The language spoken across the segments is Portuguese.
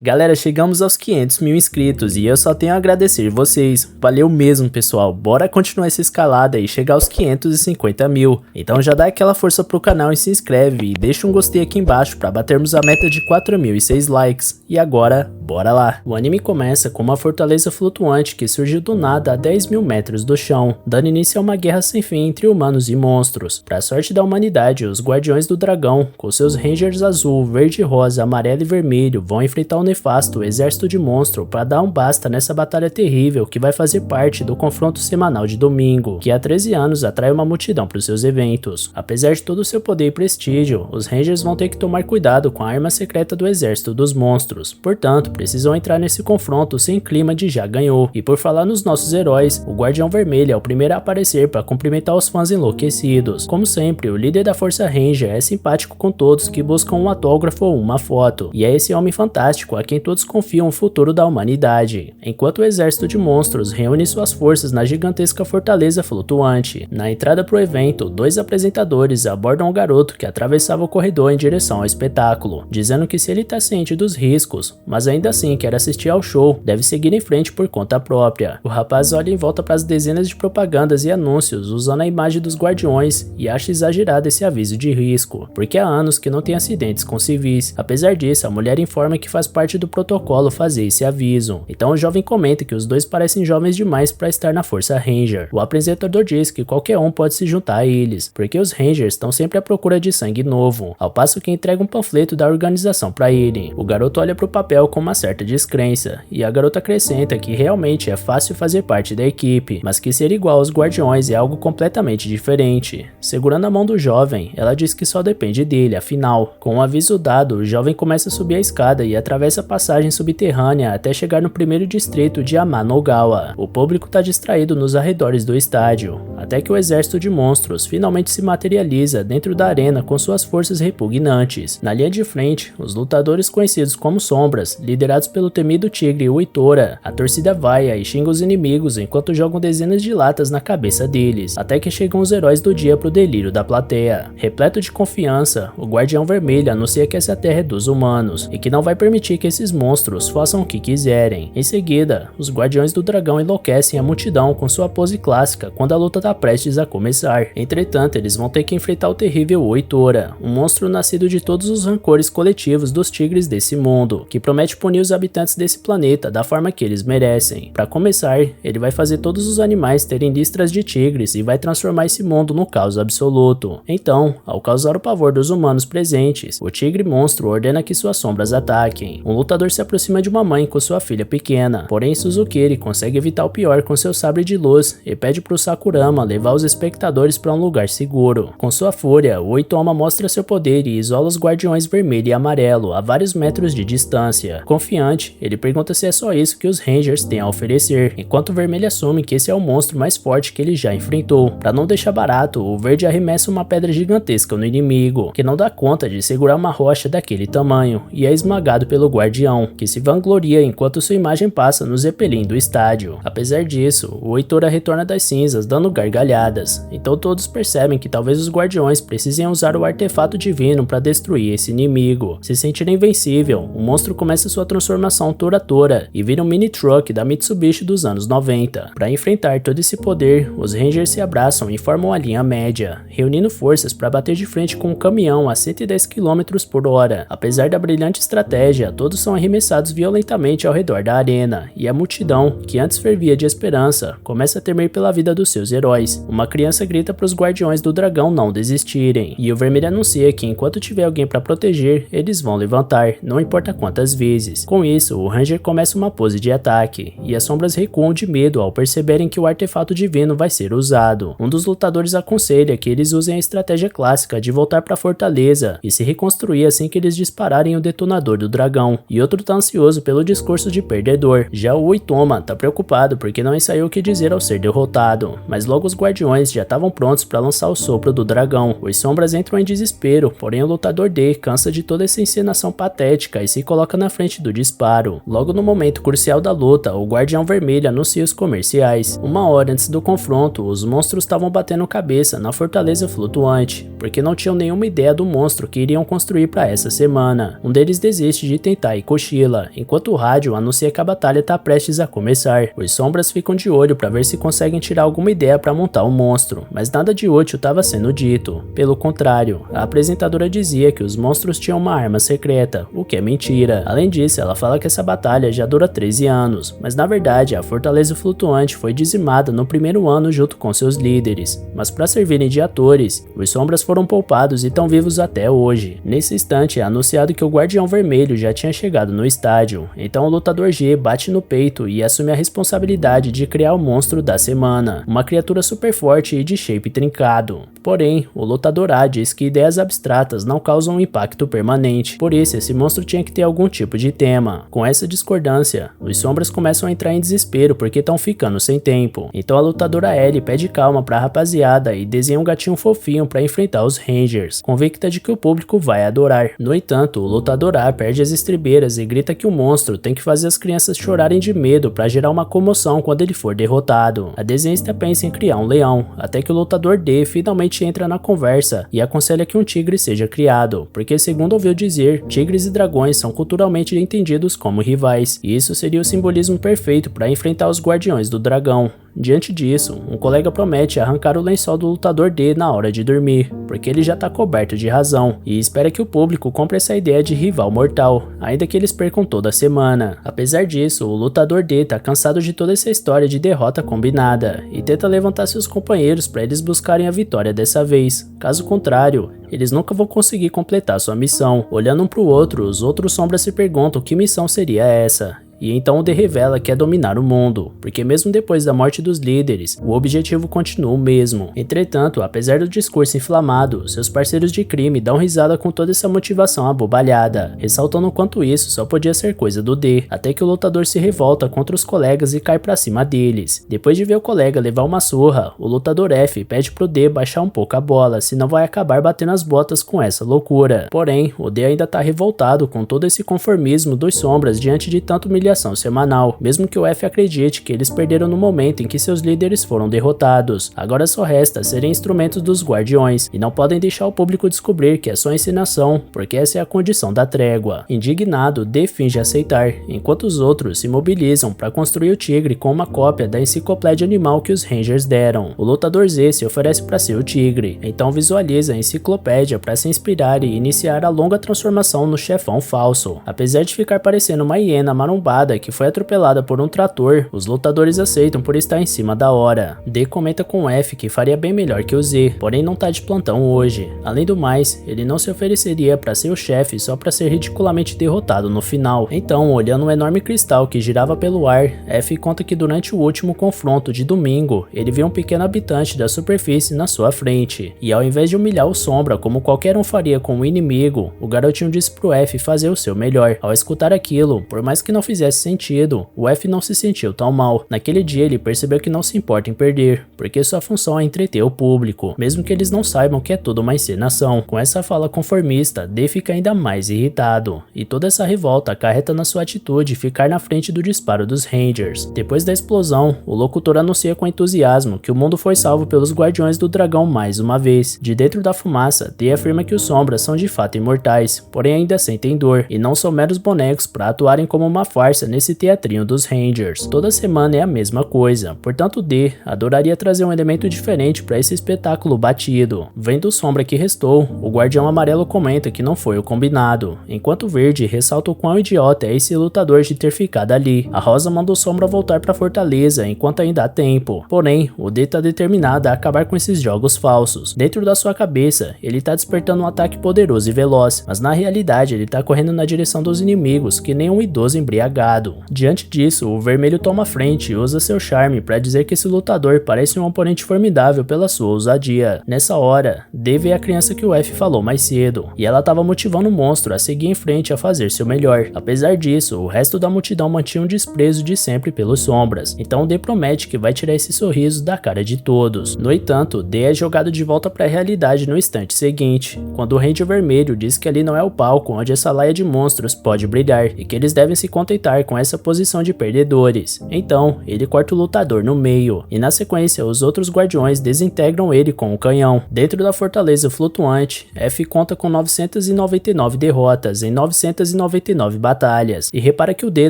Galera, chegamos aos 500 mil inscritos e eu só tenho a agradecer vocês. Valeu mesmo, pessoal. Bora continuar essa escalada e chegar aos 550 mil. Então já dá aquela força pro canal e se inscreve e deixa um gostei aqui embaixo pra batermos a meta de 4.006 likes. E agora, bora lá. O anime começa com uma fortaleza flutuante que surgiu do nada a 10 mil metros do chão, dando início a uma guerra sem fim entre humanos e monstros. Pra sorte da humanidade, os Guardiões do Dragão, com seus Rangers azul, verde, rosa, amarelo e vermelho, vão enfrentar o nefasto exército de monstro para dar um basta nessa batalha terrível que vai fazer parte do confronto semanal de domingo, que há 13 anos atrai uma multidão para os seus eventos. Apesar de todo o seu poder e prestígio, os Rangers vão ter que tomar cuidado com a arma secreta do exército dos monstros, portanto precisam entrar nesse confronto sem clima de já ganhou. E por falar nos nossos heróis, o Guardião Vermelho é o primeiro a aparecer para cumprimentar os fãs enlouquecidos. Como sempre, o líder da Força Ranger é simpático com todos que buscam um autógrafo ou uma foto, e é esse homem fantástico a quem todos confiam o futuro da humanidade. Enquanto o exército de monstros reúne suas forças na gigantesca fortaleza flutuante. Na entrada pro evento, dois apresentadores abordam o garoto que atravessava o corredor em direção ao espetáculo, dizendo que se ele tá ciente dos riscos, mas ainda assim quer assistir ao show, deve seguir em frente por conta própria. O rapaz olha em volta para as dezenas de propagandas e anúncios usando a imagem dos guardiões e acha exagerado esse aviso de risco, porque há anos que não tem acidentes com civis. Apesar disso, a mulher informa que faz parte do protocolo fazer esse aviso. Então o jovem comenta que os dois parecem jovens demais para estar na Força Ranger. O apresentador diz que qualquer um pode se juntar a eles, porque os Rangers estão sempre à procura de sangue novo, ao passo que entrega um panfleto da organização para ele. O garoto olha para o papel com uma certa descrença, e a garota acrescenta que realmente é fácil fazer parte da equipe, mas que ser igual aos guardiões é algo completamente diferente. Segurando a mão do jovem, ela diz que só depende dele, afinal. Com um aviso dado, o jovem começa a subir a escada e atravessa a passagem subterrânea até chegar no primeiro distrito de Amanogawa. O público está distraído nos arredores do estádio, até que o exército de monstros finalmente se materializa dentro da arena com suas forças repugnantes. Na linha de frente, os lutadores conhecidos como Sombras, liderados pelo temido tigre Uitora, a torcida vaia e xinga os inimigos enquanto jogam dezenas de latas na cabeça deles, até que chegam os heróis do dia pro delírio da plateia. Repleto de confiança, o Guardião Vermelho anuncia que essa terra é dos humanos e que não vai permitir que esses monstros façam o que quiserem. Em seguida, os Guardiões do Dragão enlouquecem a multidão com sua pose clássica quando a luta está prestes a começar. Entretanto, eles vão ter que enfrentar o terrível Uitora, um monstro nascido de todos os rancores coletivos dos tigres desse mundo, que promete punir os habitantes desse planeta da forma que eles merecem. Para começar, ele vai fazer todos os animais terem listras de tigres e vai transformar esse mundo no caos absoluto. Então, ao causar o pavor dos humanos presentes, o tigre monstro ordena que suas sombras ataquem. Um lutador se aproxima de uma mãe com sua filha pequena, porém Suzukiri consegue evitar o pior com seu sabre de luz e pede pro Sakurama levar os espectadores para um lugar seguro. Com sua fúria, o Oitoma mostra seu poder e isola os Guardiões Vermelho e Amarelo a vários metros de distância. Confiante, ele pergunta se é só isso que os Rangers têm a oferecer, enquanto o Vermelho assume que esse é o monstro mais forte que ele já enfrentou. Para não deixar barato, o Verde arremessa uma pedra gigantesca no inimigo, que não dá conta de segurar uma rocha daquele tamanho, e é esmagado pelo Guardião, que se vangloria enquanto sua imagem passa no Zeppelin do estádio. Apesar disso, o Oitora retorna das cinzas dando gargalhadas, então todos percebem que talvez os Guardiões precisem usar o artefato divino para destruir esse inimigo. Se sentindo invencível, o monstro começa sua transformação Tora e vira um mini truck da Mitsubishi dos anos 90. Para enfrentar todo esse poder, os Rangers se abraçam e formam a linha média, reunindo forças para bater de frente com um caminhão a 110 km por hora. Apesar da brilhante estratégia, todos são arremessados violentamente ao redor da arena, e a multidão, que antes fervia de esperança, começa a temer pela vida dos seus heróis. Uma criança grita para os Guardiões do Dragão não desistirem, e o Vermelho anuncia que enquanto tiver alguém para proteger, eles vão levantar, não importa quantas vezes. Com isso, o Ranger começa uma pose de ataque, e as sombras recuam de medo ao perceberem que o artefato divino vai ser usado. Um dos lutadores aconselha que eles usem a estratégia clássica de voltar para a fortaleza e se reconstruir assim que eles dispararem o detonador do dragão, e outro tá ansioso pelo discurso de perdedor. Já o Oitoma tá preocupado porque não ensaiou o que dizer ao ser derrotado, mas logo os Guardiões já estavam prontos para lançar o sopro do dragão. Os Sombras entram em desespero, porém o lutador D cansa de toda essa encenação patética e se coloca na frente do do disparo. Logo no momento crucial da luta, o Guardião Vermelho anuncia os comerciais. Uma hora antes do confronto, os monstros estavam batendo cabeça na fortaleza flutuante, porque não tinham nenhuma ideia do monstro que iriam construir para essa semana. Um deles desiste de tentar e cochila, enquanto o rádio anuncia que a batalha está prestes a começar. Os sombras ficam de olho para ver se conseguem tirar alguma ideia para montar o monstro, mas nada de útil estava sendo dito. Pelo contrário, a apresentadora dizia que os monstros tinham uma arma secreta, o que é mentira. Além disso, ela fala que essa batalha já dura 13 anos, mas na verdade a fortaleza flutuante foi dizimada no primeiro ano junto com seus líderes. Mas para servirem de atores, os sombras foram poupados e estão vivos até hoje. Nesse instante é anunciado que o Guardião Vermelho já tinha chegado no estádio, então o lutador G bate no peito e assume a responsabilidade de criar o monstro da semana, uma criatura super forte e de shape trincado. Porém, o lutador A diz que ideias abstratas não causam um impacto permanente, por isso esse monstro tinha que ter algum tipo de tema. Com essa discordância, os sombras começam a entrar em desespero porque estão ficando sem tempo. Então a lutadora Ellie pede calma pra rapaziada e desenha um gatinho fofinho pra enfrentar os Rangers, convicta de que o público vai adorar. No entanto, o lutador A perde as estribeiras e grita que o monstro tem que fazer as crianças chorarem de medo pra gerar uma comoção quando ele for derrotado. A desenhista pensa em criar um leão, até que o lutador D finalmente entra na conversa e aconselha que um tigre seja criado, porque segundo ouviu dizer, tigres e dragões são culturalmente entendidos como rivais, e isso seria o simbolismo perfeito para enfrentar os guardiões do dragão. Diante disso, um colega promete arrancar o lençol do lutador D na hora de dormir, porque ele já tá coberto de razão, e espera que o público compre essa ideia de rival mortal, ainda que eles percam toda a semana. Apesar disso, o lutador D tá cansado de toda essa história de derrota combinada, e tenta levantar seus companheiros para eles buscarem a vitória dessa vez. Caso contrário, eles nunca vão conseguir completar sua missão. Olhando um pro outro, os outros sombras se perguntam que missão seria essa. E então o D revela que é dominar o mundo, porque mesmo depois da morte dos líderes, o objetivo continua o mesmo. Entretanto, apesar do discurso inflamado, seus parceiros de crime dão risada com toda essa motivação abobalhada, ressaltando o quanto isso só podia ser coisa do D, até que o lutador se revolta contra os colegas e cai pra cima deles. Depois de ver o colega levar uma surra, o lutador F pede pro D baixar um pouco a bola, senão vai acabar batendo as botas com essa loucura. Porém, o D ainda tá revoltado com todo esse conformismo dos sombras diante de tanto humilhação semanal, mesmo que o F acredite que eles perderam no momento em que seus líderes foram derrotados. Agora só resta serem instrumentos dos guardiões, e não podem deixar o público descobrir que é só encenação, porque essa é a condição da trégua. Indignado, D finge aceitar, enquanto os outros se mobilizam para construir o tigre com uma cópia da enciclopédia animal que os Rangers deram. O lutador Z se oferece para ser o tigre, então visualiza a enciclopédia para se inspirar e iniciar a longa transformação no chefão falso. Apesar de ficar parecendo uma hiena marombada que foi atropelada por um trator, os lutadores aceitam por estar em cima da hora. D comenta com o F que faria bem melhor que o Z, porém não tá de plantão hoje. Além do mais, ele não se ofereceria para ser o chefe só para ser ridiculamente derrotado no final. Então, olhando um enorme cristal que girava pelo ar, F conta que durante o último confronto de domingo, ele viu um pequeno habitante da superfície na sua frente, e ao invés de humilhar o Sombra como qualquer um faria com o inimigo, o garotinho disse pro F fazer o seu melhor. Ao escutar aquilo, por mais que não fizesse sentido, o F não se sentiu tão mal. Naquele dia ele percebeu que não se importa em perder, porque sua função é entreter o público, mesmo que eles não saibam que é tudo uma encenação. Com essa fala conformista, D fica ainda mais irritado, e toda essa revolta acarreta na sua atitude ficar na frente do disparo dos Rangers. Depois da explosão, o locutor anuncia com entusiasmo que o mundo foi salvo pelos Guardiões do Dragão mais uma vez. De dentro da fumaça, D afirma que os sombras são de fato imortais, porém ainda sentem dor, e não são meros bonecos para atuarem como uma farsa nesse teatrinho dos Rangers. Toda semana é a mesma coisa, portanto D adoraria trazer um elemento diferente para esse espetáculo batido. Vendo o Sombra que restou, o Guardião Amarelo comenta que não foi o combinado, enquanto o Verde ressalta o quão idiota é esse lutador de ter ficado ali. A Rosa manda o Sombra voltar para a fortaleza enquanto ainda há tempo, porém o D tá determinado a acabar com esses jogos falsos. Dentro da sua cabeça, ele tá despertando um ataque poderoso e veloz, mas na realidade ele tá correndo na direção dos inimigos que nem um idoso embriagado. derrotado. Diante disso, o vermelho toma frente e usa seu charme para dizer que esse lutador parece um oponente formidável pela sua ousadia. Nessa hora, Dave é a criança que o F falou mais cedo, e ela estava motivando o monstro a seguir em frente a fazer seu melhor. Apesar disso, o resto da multidão mantinha um desprezo de sempre pelos sombras, então D promete que vai tirar esse sorriso da cara de todos. No entanto, D é jogado de volta para a realidade no instante seguinte, quando o Ranger Vermelho diz que ali não é o palco onde essa laia de monstros pode brilhar e que eles devem se contentar com essa posição de perdedores. Então, ele corta o lutador no meio, e na sequência os outros guardiões desintegram ele com o canhão. Dentro da fortaleza flutuante, F conta com 999 derrotas em 999 batalhas, e repara que o D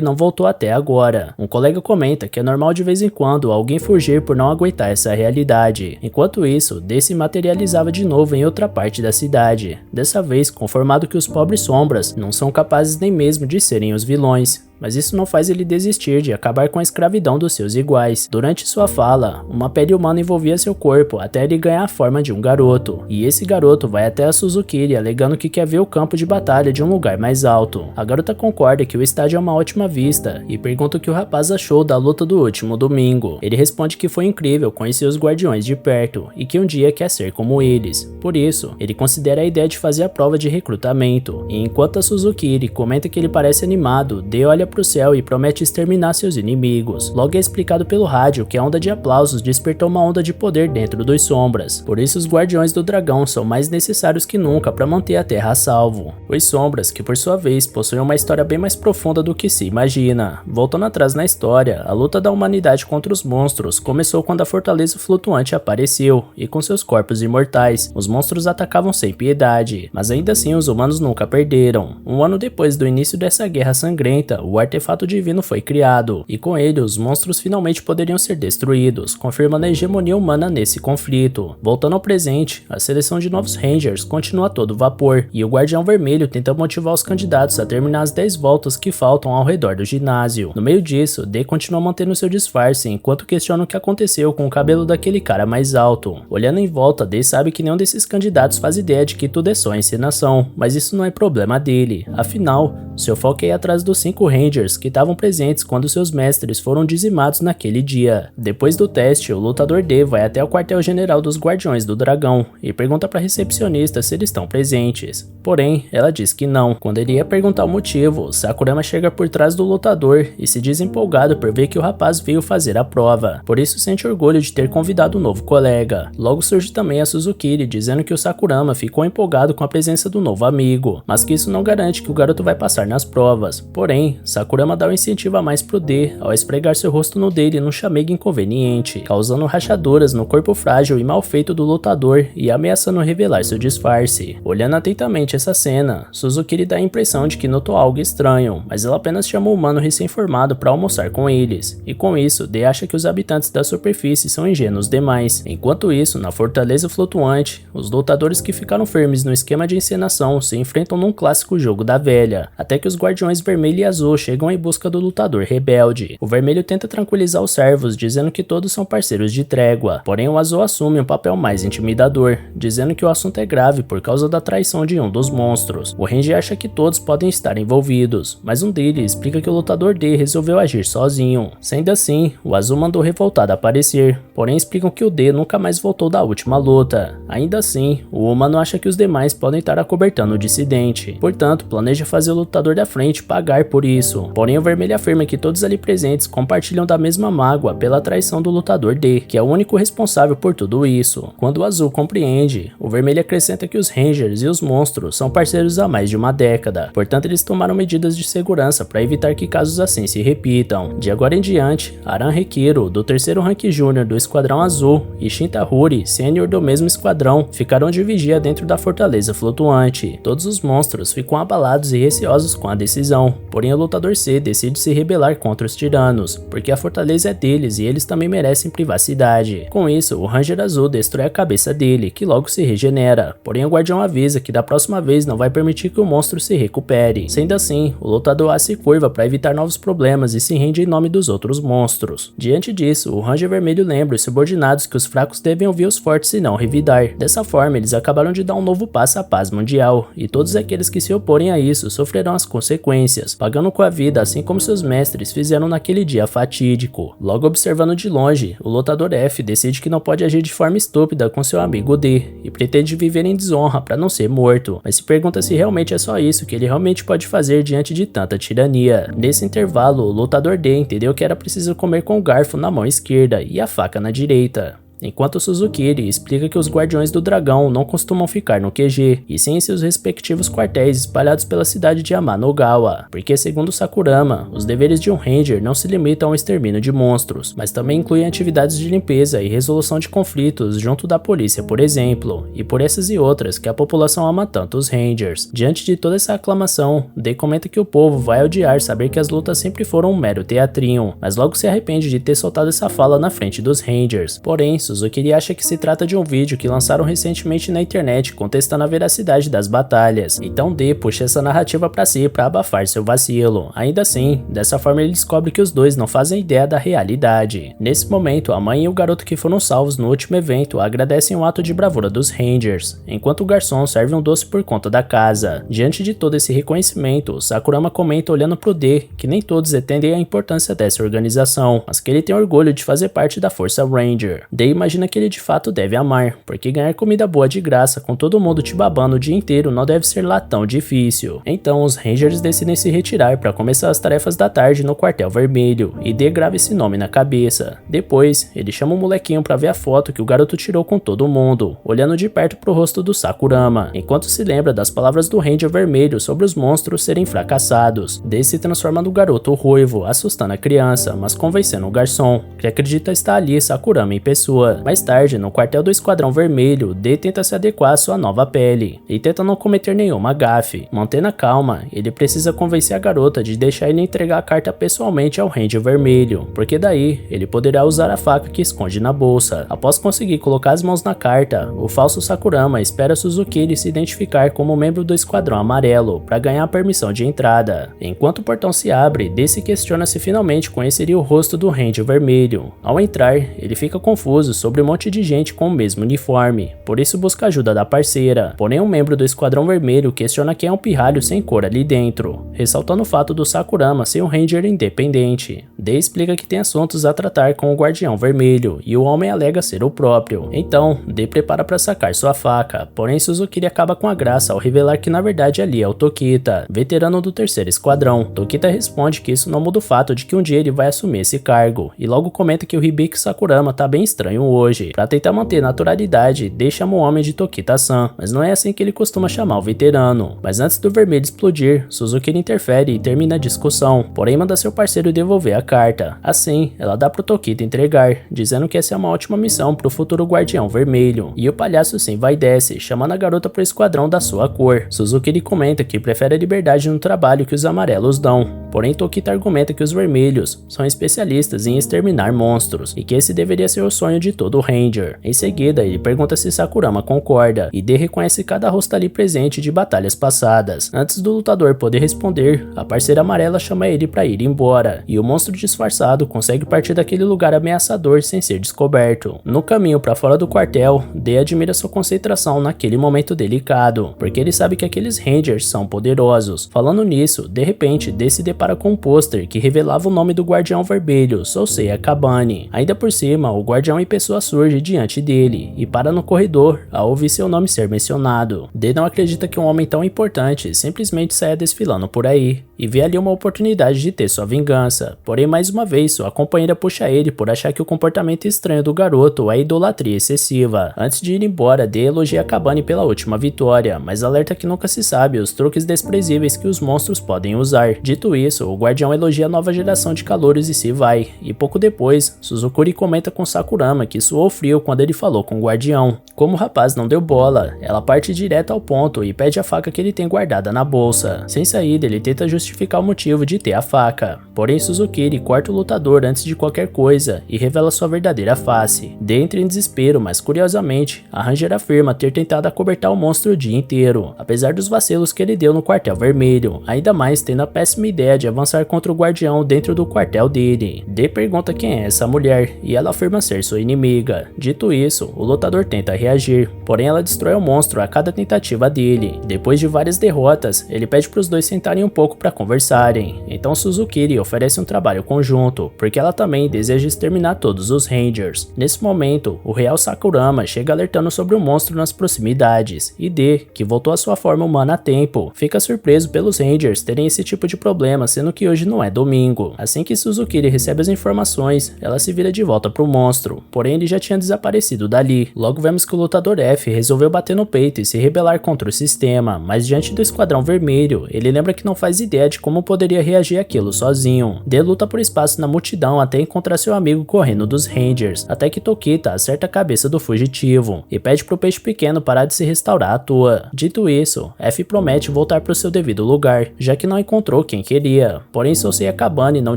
não voltou até agora. Um colega comenta que é normal de vez em quando alguém fugir por não aguentar essa realidade. Enquanto isso, D se materializava de novo em outra parte da cidade, dessa vez conformado que os pobres sombras não são capazes nem mesmo de serem os vilões. Mas isso não faz ele desistir de acabar com a escravidão dos seus iguais. Durante sua fala, uma pele humana envolvia seu corpo até ele ganhar a forma de um garoto, e esse garoto vai até a Suzukiri alegando que quer ver o campo de batalha de um lugar mais alto. A garota concorda que o estádio é uma ótima vista e pergunta o que o rapaz achou da luta do último domingo. Ele responde que foi incrível conhecer os guardiões de perto e que um dia quer ser como eles. Por isso, ele considera a ideia de fazer a prova de recrutamento, e enquanto a Suzukiri comenta que ele parece animado, D olha pro céu e promete exterminar seus inimigos. Logo é explicado pelo rádio que a onda de aplausos despertou uma onda de poder dentro dos sombras. Por isso os guardiões do dragão são mais necessários que nunca para manter a terra a salvo. Os sombras, que por sua vez possuem uma história bem mais profunda do que se imagina. Voltando atrás na história, a luta da humanidade contra os monstros começou quando a fortaleza flutuante apareceu, e com seus corpos imortais, os monstros atacavam sem piedade. Mas ainda assim os humanos nunca perderam. Um ano depois do início dessa guerra sangrenta, o artefato divino foi criado, e com ele os monstros finalmente poderiam ser destruídos, confirmando a hegemonia humana nesse conflito. Voltando ao presente, a seleção de novos Rangers continua a todo vapor, e o Guardião Vermelho tenta motivar os candidatos a terminar as 10 voltas que faltam ao redor do ginásio. No meio disso, D continua mantendo seu disfarce enquanto questiona o que aconteceu com o cabelo daquele cara mais alto. Olhando em volta, D sabe que nenhum desses candidatos faz ideia de que tudo é só encenação, mas isso não é problema dele, afinal, seu foco é ir atrás dos 5 Rangers que estavam presentes quando seus mestres foram dizimados naquele dia. Depois do teste, o lutador D vai até o quartel-general dos Guardiões do Dragão e pergunta para a recepcionista se eles estão presentes. Porém, ela diz que não. Quando ele ia perguntar o motivo, Sakurama chega por trás do lutador e se diz empolgado por ver que o rapaz veio fazer a prova. Por isso sente orgulho de ter convidado um novo colega. Logo surge também a Suzukiri dizendo que o Sakurama ficou empolgado com a presença do novo amigo, mas que isso não garante que o garoto vai passar nas provas. Porém, Sakurama dá um incentivo a mais pro D ao esfregar seu rosto no dele num chamego inconveniente, causando rachaduras no corpo frágil e mal feito do lutador e ameaçando revelar seu disfarce. Olhando atentamente essa cena, Suzukiri dá a impressão de que notou algo estranho, mas ela apenas chama o humano recém-formado para almoçar com eles, e com isso D acha que os habitantes da superfície são ingênuos demais. Enquanto isso, na fortaleza flutuante, os lutadores que ficaram firmes no esquema de encenação se enfrentam num clássico jogo da velha, até que os guardiões vermelho e azul chegam em busca do lutador rebelde. O vermelho tenta tranquilizar os servos, dizendo que todos são parceiros de trégua, porém o azul assume um papel mais intimidador, dizendo que o assunto é grave por causa da traição de um dos monstros. O Ranger acha que todos podem estar envolvidos, mas um deles explica que o lutador D resolveu agir sozinho. Sendo assim, o azul mandou revoltado aparecer, porém explicam que o D nunca mais voltou da última luta. Ainda assim, o humano acha que os demais podem estar acobertando o dissidente, portanto planeja fazer o lutador da frente pagar por isso. Porém o vermelho afirma que todos ali presentes compartilham da mesma mágoa pela traição do lutador D, que é o único responsável por tudo isso. Quando o azul compreende, o vermelho acrescenta que os Rangers e os monstros são parceiros há mais de uma década, portanto eles tomaram medidas de segurança para evitar que casos assim se repitam. De agora em diante, Aran Hekiro, do 3º Rank Júnior do Esquadrão Azul, e Shintahuri, sênior do mesmo esquadrão, ficaram de vigia dentro da fortaleza flutuante. Todos os monstros ficam abalados e receosos com a decisão, porém o lutador C decide se rebelar contra os tiranos, porque a fortaleza é deles e eles também merecem privacidade. Com isso, o Ranger Azul destrói a cabeça dele, que logo se regenera, porém o guardião avisa que da próxima vez não vai permitir que o monstro se recupere. Sendo assim, o lutador A se curva para evitar novos problemas e se rende em nome dos outros monstros. Diante disso, o Ranger Vermelho lembra os subordinados que os fracos devem ouvir os fortes e não revidar. Dessa forma, eles acabaram de dar um novo passo à paz mundial, e todos aqueles que se oporem a isso sofrerão as consequências, pagando com a a vida assim como seus mestres fizeram naquele dia fatídico. Logo observando de longe, o lutador F decide que não pode agir de forma estúpida com seu amigo D e pretende viver em desonra para não ser morto, mas se pergunta se realmente é só isso que ele realmente pode fazer diante de tanta tirania. Nesse intervalo, o lutador D entendeu que era preciso comer com o garfo na mão esquerda e a faca na direita. Enquanto Suzukiri explica que os Guardiões do Dragão não costumam ficar no QG, e sim em seus respectivos quartéis espalhados pela cidade de Amanogawa, porque segundo Sakurama, os deveres de um Ranger não se limitam ao extermínio de monstros, mas também incluem atividades de limpeza e resolução de conflitos junto da polícia, por exemplo, e por essas e outras que a população ama tanto os Rangers. Diante de toda essa aclamação, Dei comenta que o povo vai odiar saber que as lutas sempre foram um mero teatrinho, mas logo se arrepende de ter soltado essa fala na frente dos Rangers. Porém, Suzukiri acha que se trata de um vídeo que lançaram recentemente na internet contestando a veracidade das batalhas, então D puxa essa narrativa pra si pra abafar seu vacilo. Ainda assim, dessa forma ele descobre que os dois não fazem ideia da realidade. Nesse momento, a mãe e o garoto que foram salvos no último evento agradecem o ato de bravura dos Rangers, enquanto o garçom serve um doce por conta da casa. Diante de todo esse reconhecimento, Sakurama comenta olhando pro D que nem todos entendem a importância dessa organização, mas que ele tem orgulho de fazer parte da Força Ranger. D imagina que ele de fato deve amar, porque ganhar comida boa de graça com todo mundo te babando o dia inteiro não deve ser lá tão difícil. Então os Rangers decidem se retirar para começar as tarefas da tarde no quartel vermelho, e D grava esse nome na cabeça. Depois, ele chama o molequinho para ver a foto que o garoto tirou com todo mundo, olhando de perto pro rosto do Sakurama, enquanto se lembra das palavras do Ranger vermelho sobre os monstros serem fracassados. D se transforma no garoto ruivo, assustando a criança, mas convencendo o garçom, que acredita estar ali Sakurama em pessoa. Mais tarde, no quartel do Esquadrão Vermelho, D tenta se adequar à sua nova pele e tenta não cometer nenhuma gafe. Mantendo a calma, ele precisa convencer a garota de deixar ele entregar a carta pessoalmente ao Ranger Vermelho, porque daí ele poderá usar a faca que esconde na bolsa. Após conseguir colocar as mãos na carta, o falso Sakurama espera Suzukiri se identificar como membro do Esquadrão Amarelo para ganhar a permissão de entrada. Enquanto o portão se abre, D se questiona se finalmente conheceria o rosto do Ranger Vermelho. Ao entrar, ele fica confuso sobre um monte de gente com o mesmo uniforme, por isso busca ajuda da parceira. Porém, um membro do Esquadrão Vermelho questiona quem é um pirralho sem cor ali dentro, ressaltando o fato do Sakurama ser um Ranger independente. D explica que tem assuntos a tratar com o Guardião Vermelho, e o homem alega ser o próprio. Então, D prepara para sacar sua faca, porém Suzukiri acaba com a graça ao revelar que na verdade ali é o Tokita, veterano do terceiro esquadrão. Tokita responde que isso não muda o fato de que um dia ele vai assumir esse cargo, e logo comenta que o Hibiki Sakurama tá bem estranho hoje. Para tentar manter naturalidade, D chama o homem de Tokita-san, mas não é assim que ele costuma chamar o veterano. Mas antes do vermelho explodir, Suzukiri interfere e termina a discussão, porém manda seu parceiro devolver a carta. Assim, ela dá pro Tokita entregar, dizendo que essa é uma ótima missão pro futuro Guardião Vermelho, e o palhaço se envaidece, chamando a garota pro esquadrão da sua cor. Suzukiri comenta que prefere a liberdade no trabalho que os amarelos dão, porém Tokita argumenta que os vermelhos são especialistas em exterminar monstros, e que esse deveria ser o sonho de todo Ranger. Em seguida, ele pergunta se Sakurama concorda, e D reconhece cada rosto ali presente de batalhas passadas. Antes do lutador poder responder, a parceira amarela chama ele para ir embora, e o monstro disfarçado consegue partir daquele lugar ameaçador sem ser descoberto. No caminho para fora do quartel, D admira sua concentração naquele momento delicado, porque ele sabe que aqueles Rangers são poderosos. Falando nisso, de repente, D se depara com um pôster que revelava o nome do Guardião Vermelho, Sosei Akabane. Ainda por cima, o Guardião em pessoa surge diante dele e para no corredor ao ouvir seu nome ser mencionado. D não acredita que um homem tão importante simplesmente saia desfilando por aí, e vê ali uma oportunidade de ter sua vingança. Porém, mais uma vez, sua companheira puxa ele por achar que o comportamento estranho do garoto é idolatria excessiva. Antes de ir embora, D elogia Akabane pela última vitória, mas alerta que nunca se sabe os truques desprezíveis que os monstros podem usar. Dito isso, o Guardião elogia a nova geração de calouros e se vai, e pouco depois, Suzukuri comenta com Sakurama que suou frio quando ele falou com o Guardião. Como o rapaz não deu bola, ela parte direto ao ponto e pede a faca que ele tem guardada na bolsa. Sem saída, ele tenta justificar o motivo de ter a faca. Porém, Suzukiri corta o lutador antes de qualquer coisa e revela sua verdadeira face. D entra em desespero, mas curiosamente, a Ranger afirma ter tentado acobertar o monstro o dia inteiro, apesar dos vacilos que ele deu no quartel vermelho, ainda mais tendo a péssima ideia de avançar contra o guardião dentro do quartel dele. D pergunta quem é essa mulher, e ela afirma ser sua inimiga. Dito isso, o lutador tenta reagir, porém ela destrói o monstro a cada tentativa dele. Depois de várias derrotas, ele pede para os dois sentarem um pouco para conversarem, então Suzukiri oferece um trabalho conjunto, porque ela também deseja exterminar todos os Rangers. Nesse momento, o Real Sakurama chega alertando sobre o monstro nas proximidades, e D, que voltou à sua forma humana a tempo, fica surpreso pelos Rangers terem esse tipo de problema, sendo que hoje não é domingo. Assim que Suzukiri recebe as informações, ela se vira de volta pro monstro, porém ele já tinha desaparecido dali. Logo vemos que o lutador F resolveu bater no peito e se rebelar contra o sistema, mas diante do Esquadrão Vermelho, ele lembra que não faz ideia de como poderia reagir àquilo sozinho. D luta por espaço na multidão até encontrar seu amigo correndo dos Rangers, até que Tokita acerta a cabeça do fugitivo e pede pro peixe pequeno parar de se restaurar à toa. Dito isso, F promete voltar pro seu devido lugar, já que não encontrou quem queria. Porém, Sosei Akabane não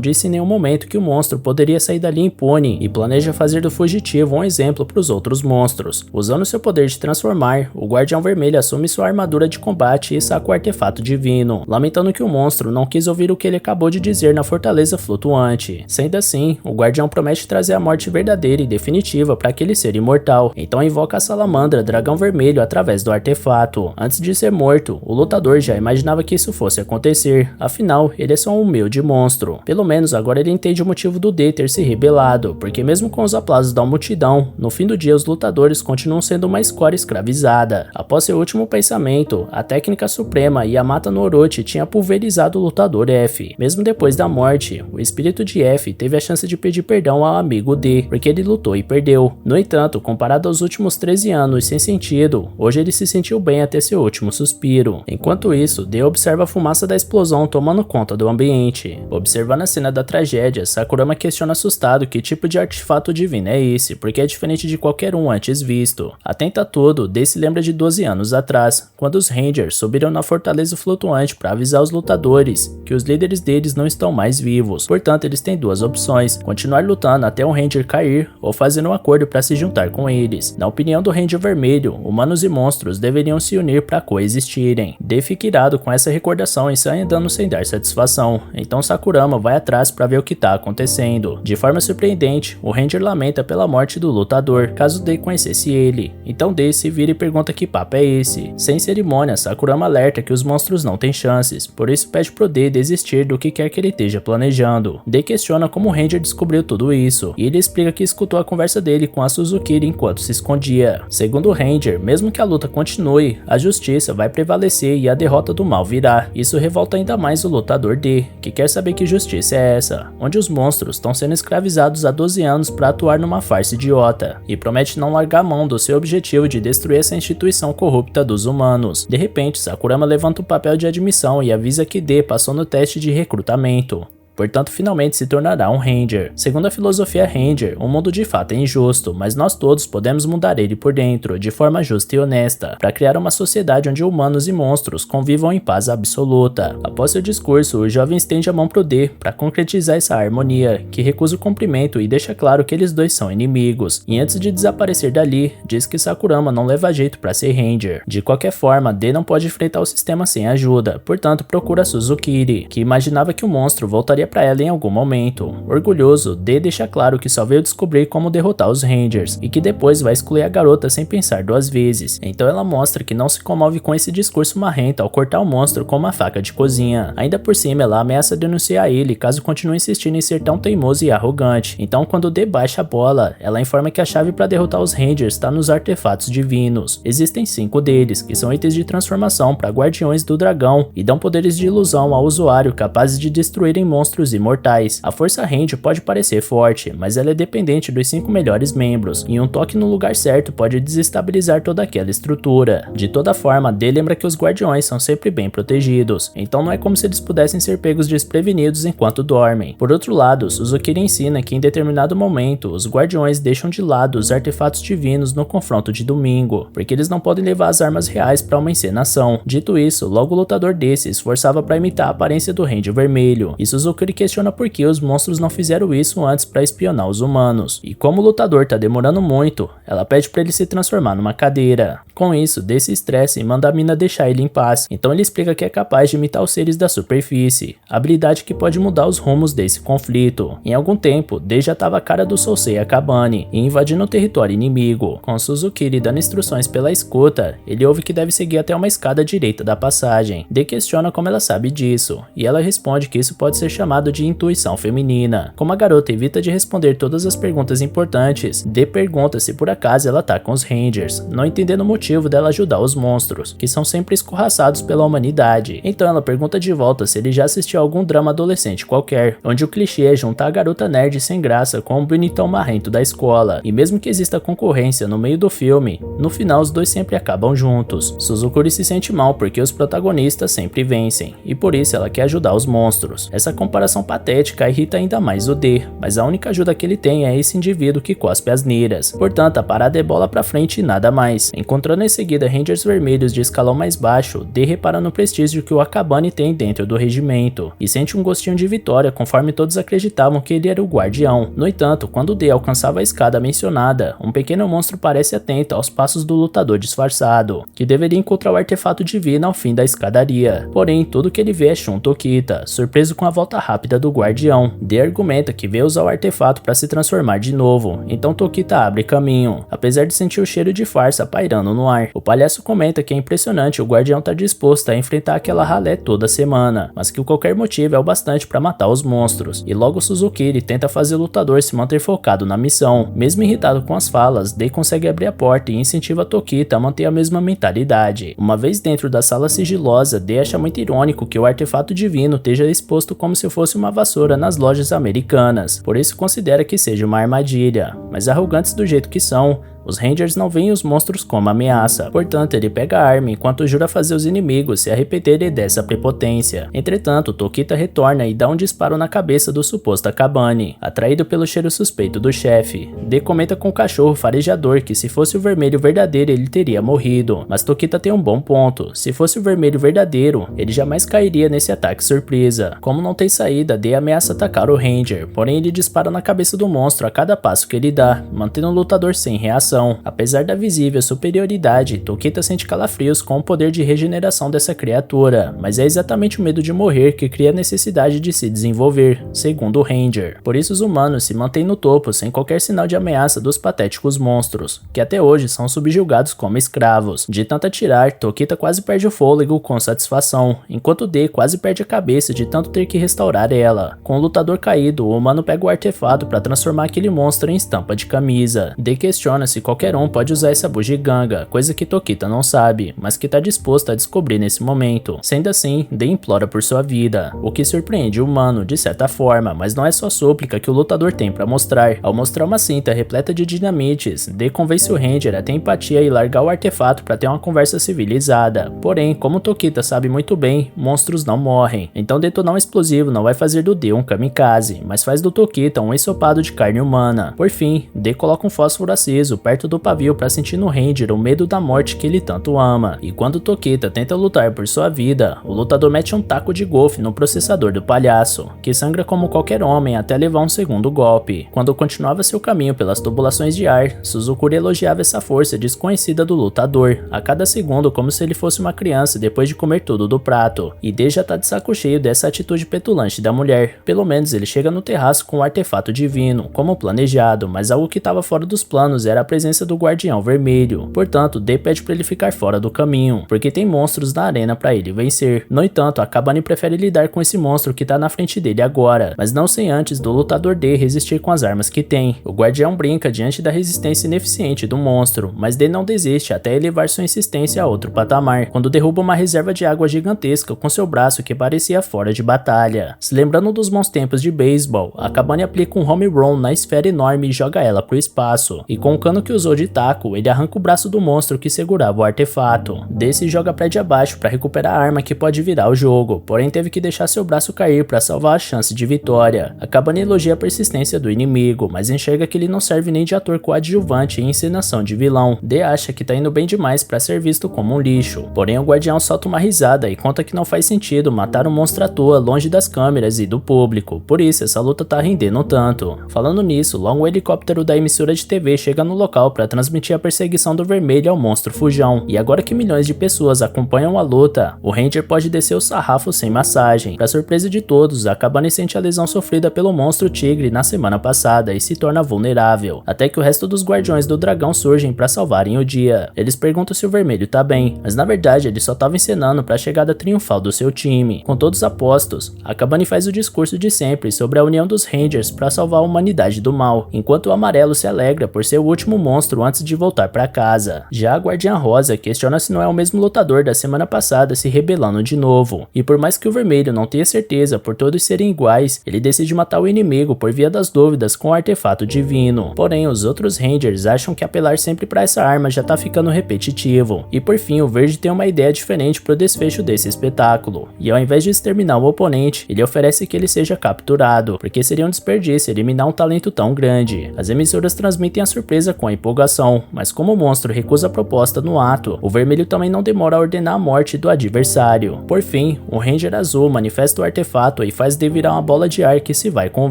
disse em nenhum momento que o monstro poderia sair dali impune e planeja fazer do fugitivo um exemplo para os outros monstros. Usando seu poder de transformar, o Guardião Vermelho assume sua armadura de combate e saca o artefato divino, lamentando que o monstro não quis ouvir o que ele acabou de dizer na fortaleza flutuante. Sendo assim, o Guardião promete trazer a morte verdadeira e definitiva para aquele ser imortal, então invoca a Salamandra Dragão Vermelho através do artefato. Antes de ser morto, o lutador já imaginava que isso fosse acontecer, afinal, ele é só um humilde monstro. Pelo menos agora ele entende o motivo do D ter se rebelado, porque mesmo com os aplausos da multidão, no fim do dia os lutadores continuam sendo uma escória escravizada. Após seu último pensamento, a técnica suprema Yamata no Orochi tinha pulverizado o lutador F. Mesmo depois da morte, o espírito de F teve a chance de pedir perdão ao amigo D, porque ele lutou e perdeu. No entanto, comparado aos últimos 13 anos sem sentido, hoje ele se sentiu bem até seu último suspiro. Enquanto isso, D observa a fumaça da explosão tomando conta do ambiente. Observando a cena da tragédia, Sakurama questiona assustado que tipo de artefato divino é esse, porque é diferente de qualquer um antes visto. Atento a tudo, D se lembra de 12 anos atrás, quando os Rangers subiram na fortaleza flutuante para avisar os lutadores que os líderes deles não estão mais vivos. Portanto, eles têm duas opções: continuar lutando até um Ranger cair ou fazer um acordo para se juntar com eles. Na opinião do Ranger Vermelho, humanos e monstros deveriam se unir para coexistirem. D fica irado com essa recordação e sai andando sem dar satisfação. Então Sakurama vai atrás para ver o que está acontecendo. De forma surpreendente, o Ranger lamenta pela morte do lutador, caso D conhecesse ele. Então D se vira e pergunta que papo é esse. Sem cerimônia, Sakurama alerta que os monstros não têm chances, por isso pede pro D desistir do que quer que ele esteja planejando. D questiona como o Ranger descobriu tudo isso, e ele explica que escutou a conversa dele com a Suzukiri enquanto se escondia. Segundo o Ranger, mesmo que a luta continue, a justiça vai prevalecer e a derrota do mal virá. Isso revolta ainda mais o lutador D, que quer saber que justiça é essa, onde os monstros estão sendo escravizados há 12 anos para atuar numa farsa idiota, e promete não largar a mão do seu objetivo de destruir essa instituição corrupta dos humanos. De repente, Sakurama levanta o papel de admissão e avisa que D passou no teste de recrutamento. Portanto, finalmente se tornará um Ranger. Segundo a filosofia Ranger, o mundo de fato é injusto, mas nós todos podemos mudar ele por dentro, de forma justa e honesta, para criar uma sociedade onde humanos e monstros convivam em paz absoluta. Após seu discurso, o jovem estende a mão pro D para concretizar essa harmonia, que recusa o cumprimento e deixa claro que eles dois são inimigos. E antes de desaparecer dali, diz que Sakurama não leva jeito para ser Ranger. De qualquer forma, D não pode enfrentar o sistema sem ajuda, portanto procura Suzukiri, que imaginava que o monstro voltaria para ela em algum momento. Orgulhoso, D deixa claro que só veio descobrir como derrotar os Rangers e que depois vai excluir a garota sem pensar duas vezes. Então ela mostra que não se comove com esse discurso marrento ao cortar o monstro com uma faca de cozinha. Ainda por cima, ela ameaça denunciar ele caso continue insistindo em ser tão teimoso e arrogante. Então quando D baixa a bola, ela informa que a chave para derrotar os Rangers está nos artefatos divinos. Existem 5 deles, que são itens de transformação para guardiões do dragão e dão poderes de ilusão ao usuário capazes de destruírem monstros imortais. A força Ranger pode parecer forte, mas ela é dependente dos 5 melhores membros, e um toque no lugar certo pode desestabilizar toda aquela estrutura. De toda forma, D lembra que os guardiões são sempre bem protegidos, então não é como se eles pudessem ser pegos desprevenidos enquanto dormem. Por outro lado, Suzukiri ensina que em determinado momento, os guardiões deixam de lado os artefatos divinos no confronto de domingo, porque eles não podem levar as armas reais para uma encenação. Dito isso, logo o lutador D se esforçava para imitar a aparência do Ranger Vermelho, e Suzukiri ele questiona por que os monstros não fizeram isso antes para espionar os humanos. E como o lutador tá demorando muito, ela pede para ele se transformar numa cadeira. Com isso, Dê se estressa e manda a mina deixar ele em paz. Então ele explica que é capaz de imitar os seres da superfície, habilidade que pode mudar os rumos desse conflito. Em algum tempo, Dê já tava a cara do Sousei Akabane e invadindo o território inimigo. Com Suzukiri dando instruções pela escuta, ele ouve que deve seguir até uma escada direita da passagem. Dê questiona como ela sabe disso, e ela responde que isso pode ser chamado de intuição feminina. Como a garota evita de responder todas as perguntas importantes, Dê pergunta se por acaso ela tá com os Rangers, não entendendo o motivo dela ajudar os monstros, que são sempre escorraçados pela humanidade. Então ela pergunta de volta se ele já assistiu a algum drama adolescente qualquer, onde o clichê é juntar a garota nerd sem graça com o bonitão marrento da escola, e mesmo que exista concorrência no meio do filme, no final os dois sempre acabam juntos. Suzukuri se sente mal porque os protagonistas sempre vencem, e por isso ela quer ajudar os monstros. Essa comparação patética irrita ainda mais o D, mas a única ajuda que ele tem é esse indivíduo que cospe as niras. Portanto, a parada é bola pra frente e nada mais. Encontrando em seguida Rangers vermelhos de escalão mais baixo, D repara no prestígio que o Akabane tem dentro do regimento, e sente um gostinho de vitória conforme todos acreditavam que ele era o guardião. No entanto, quando D alcançava a escada mencionada, um pequeno monstro parece atento aos passos do lutador disfarçado, que deveria encontrar o artefato divino ao fim da escadaria. Porém, tudo que ele vê é Shun Tokita, surpreso com a volta rápida do guardião. D argumenta que veio usar o artefato para se transformar de novo, então Tokita abre caminho, apesar de sentir o cheiro de farsa pairando no ar. O palhaço comenta que é impressionante o guardião tá disposto a enfrentar aquela ralé toda semana, mas que qualquer motivo é o bastante para matar os monstros, e logo Suzukiri tenta fazer o lutador se manter focado na missão. Mesmo irritado com as falas, Dei consegue abrir a porta e incentiva Tokita a manter a mesma mentalidade. Uma vez dentro da sala sigilosa, Dei acha muito irônico que o artefato divino esteja exposto como se fosse uma vassoura nas lojas americanas, por isso considera que seja uma armadilha, mas arrogantes do jeito que são, os Rangers não veem os monstros como ameaça, portanto ele pega a arma enquanto jura fazer os inimigos se arrependerem dessa prepotência. Entretanto, Tokita retorna e dá um disparo na cabeça do suposto Akabane, atraído pelo cheiro suspeito do chefe. D comenta com o cachorro farejador que se fosse o vermelho verdadeiro ele teria morrido, mas Tokita tem um bom ponto, se fosse o vermelho verdadeiro, ele jamais cairia nesse ataque surpresa. Como não tem saída, D ameaça atacar o Ranger, porém ele dispara na cabeça do monstro a cada passo que ele dá, mantendo o lutador sem reação. Apesar da visível superioridade, Tokita sente calafrios com o poder de regeneração dessa criatura, mas é exatamente o medo de morrer que cria a necessidade de se desenvolver, segundo o Ranger. Por isso os humanos se mantêm no topo sem qualquer sinal de ameaça dos patéticos monstros, que até hoje são subjugados como escravos. De tanto atirar, Tokita quase perde o fôlego com satisfação, enquanto D quase perde a cabeça de tanto ter que restaurar ela. Com o lutador caído, o humano pega o artefato para transformar aquele monstro em estampa de camisa. D questiona se qualquer um pode usar essa bugiganga, coisa que Tokita não sabe, mas que tá disposto a descobrir nesse momento. Sendo assim, D implora por sua vida, o que surpreende o humano de certa forma, mas não é só súplica que o lutador tem para mostrar. Ao mostrar uma cinta repleta de dinamites, D convence o Ranger a ter empatia e largar o artefato para ter uma conversa civilizada. Porém, como Tokita sabe muito bem, monstros não morrem, então detonar um explosivo não vai fazer do D um kamikaze, mas faz do Tokita um ensopado de carne humana. Por fim, D coloca um fósforo aceso perto do pavio para sentir no Ranger o medo da morte que ele tanto ama, e quando Tokita tenta lutar por sua vida, o lutador mete um taco de golfe no processador do palhaço, que sangra como qualquer homem até levar um segundo golpe. Quando continuava seu caminho pelas tubulações de ar, Suzukuri elogiava essa força desconhecida do lutador, a cada segundo como se ele fosse uma criança depois de comer tudo do prato, e D já tá de saco cheio dessa atitude petulante da mulher. Pelo menos ele chega no terraço com um artefato divino, como planejado, mas algo que estava fora dos planos era a presença do guardião vermelho. Portanto, D pede para ele ficar fora do caminho, porque tem monstros na arena para ele vencer. No entanto, Akabane prefere lidar com esse monstro que tá na frente dele agora, mas não sem antes do lutador D resistir com as armas que tem. O guardião brinca diante da resistência ineficiente do monstro, mas D não desiste até elevar sua insistência a outro patamar, quando derruba uma reserva de água gigantesca com seu braço que parecia fora de batalha. Se lembrando dos bons tempos de beisebol, Akabane aplica um home run na esfera enorme e joga ela pro espaço, e com o cano que usou de taco, ele arranca o braço do monstro que segurava o artefato. Desse joga prédio abaixo para recuperar a arma que pode virar o jogo, porém teve que deixar seu braço cair para salvar a chance de vitória. Akabane elogia a persistência do inimigo, mas enxerga que ele não serve nem de ator coadjuvante em encenação de vilão. D acha que tá indo bem demais para ser visto como um lixo, porém o guardião solta uma risada e conta que não faz sentido matar um monstro à toa longe das câmeras e do público, por isso essa luta tá rendendo tanto. Falando nisso, logo um helicóptero da emissora de TV chega no local para transmitir a perseguição do vermelho ao monstro fujão, e agora que milhões de pessoas acompanham a luta, o Ranger pode descer o sarrafo sem massagem. Pra surpresa de todos, Akabane sente a lesão sofrida pelo monstro tigre na semana passada e se torna vulnerável, até que o resto dos guardiões do dragão surgem para salvarem o dia. Eles perguntam se o vermelho tá bem, mas na verdade ele só tava encenando para a chegada triunfal do seu time. Com todos apostos, Akabane faz o discurso de sempre sobre a união dos Rangers para salvar a humanidade do mal, enquanto o amarelo se alegra por ser o último monstro antes de voltar para casa. Já a Guardiã Rosa questiona se não é o mesmo lutador da semana passada se rebelando de novo, e por mais que o vermelho não tenha certeza por todos serem iguais, ele decide matar o inimigo por via das dúvidas com o artefato divino. Porém, os outros Rangers acham que apelar sempre para essa arma já tá ficando repetitivo, e por fim o verde tem uma ideia diferente pro desfecho desse espetáculo, e ao invés de exterminar o oponente, ele oferece que ele seja capturado, porque seria um desperdício eliminar um talento tão grande. As emissoras transmitem a surpresa com a empolgação, mas como o monstro recusa a proposta no ato, o vermelho também não demora a ordenar a morte do adversário. Por fim, o Ranger azul manifesta o artefato e faz D virar uma bola de ar que se vai com o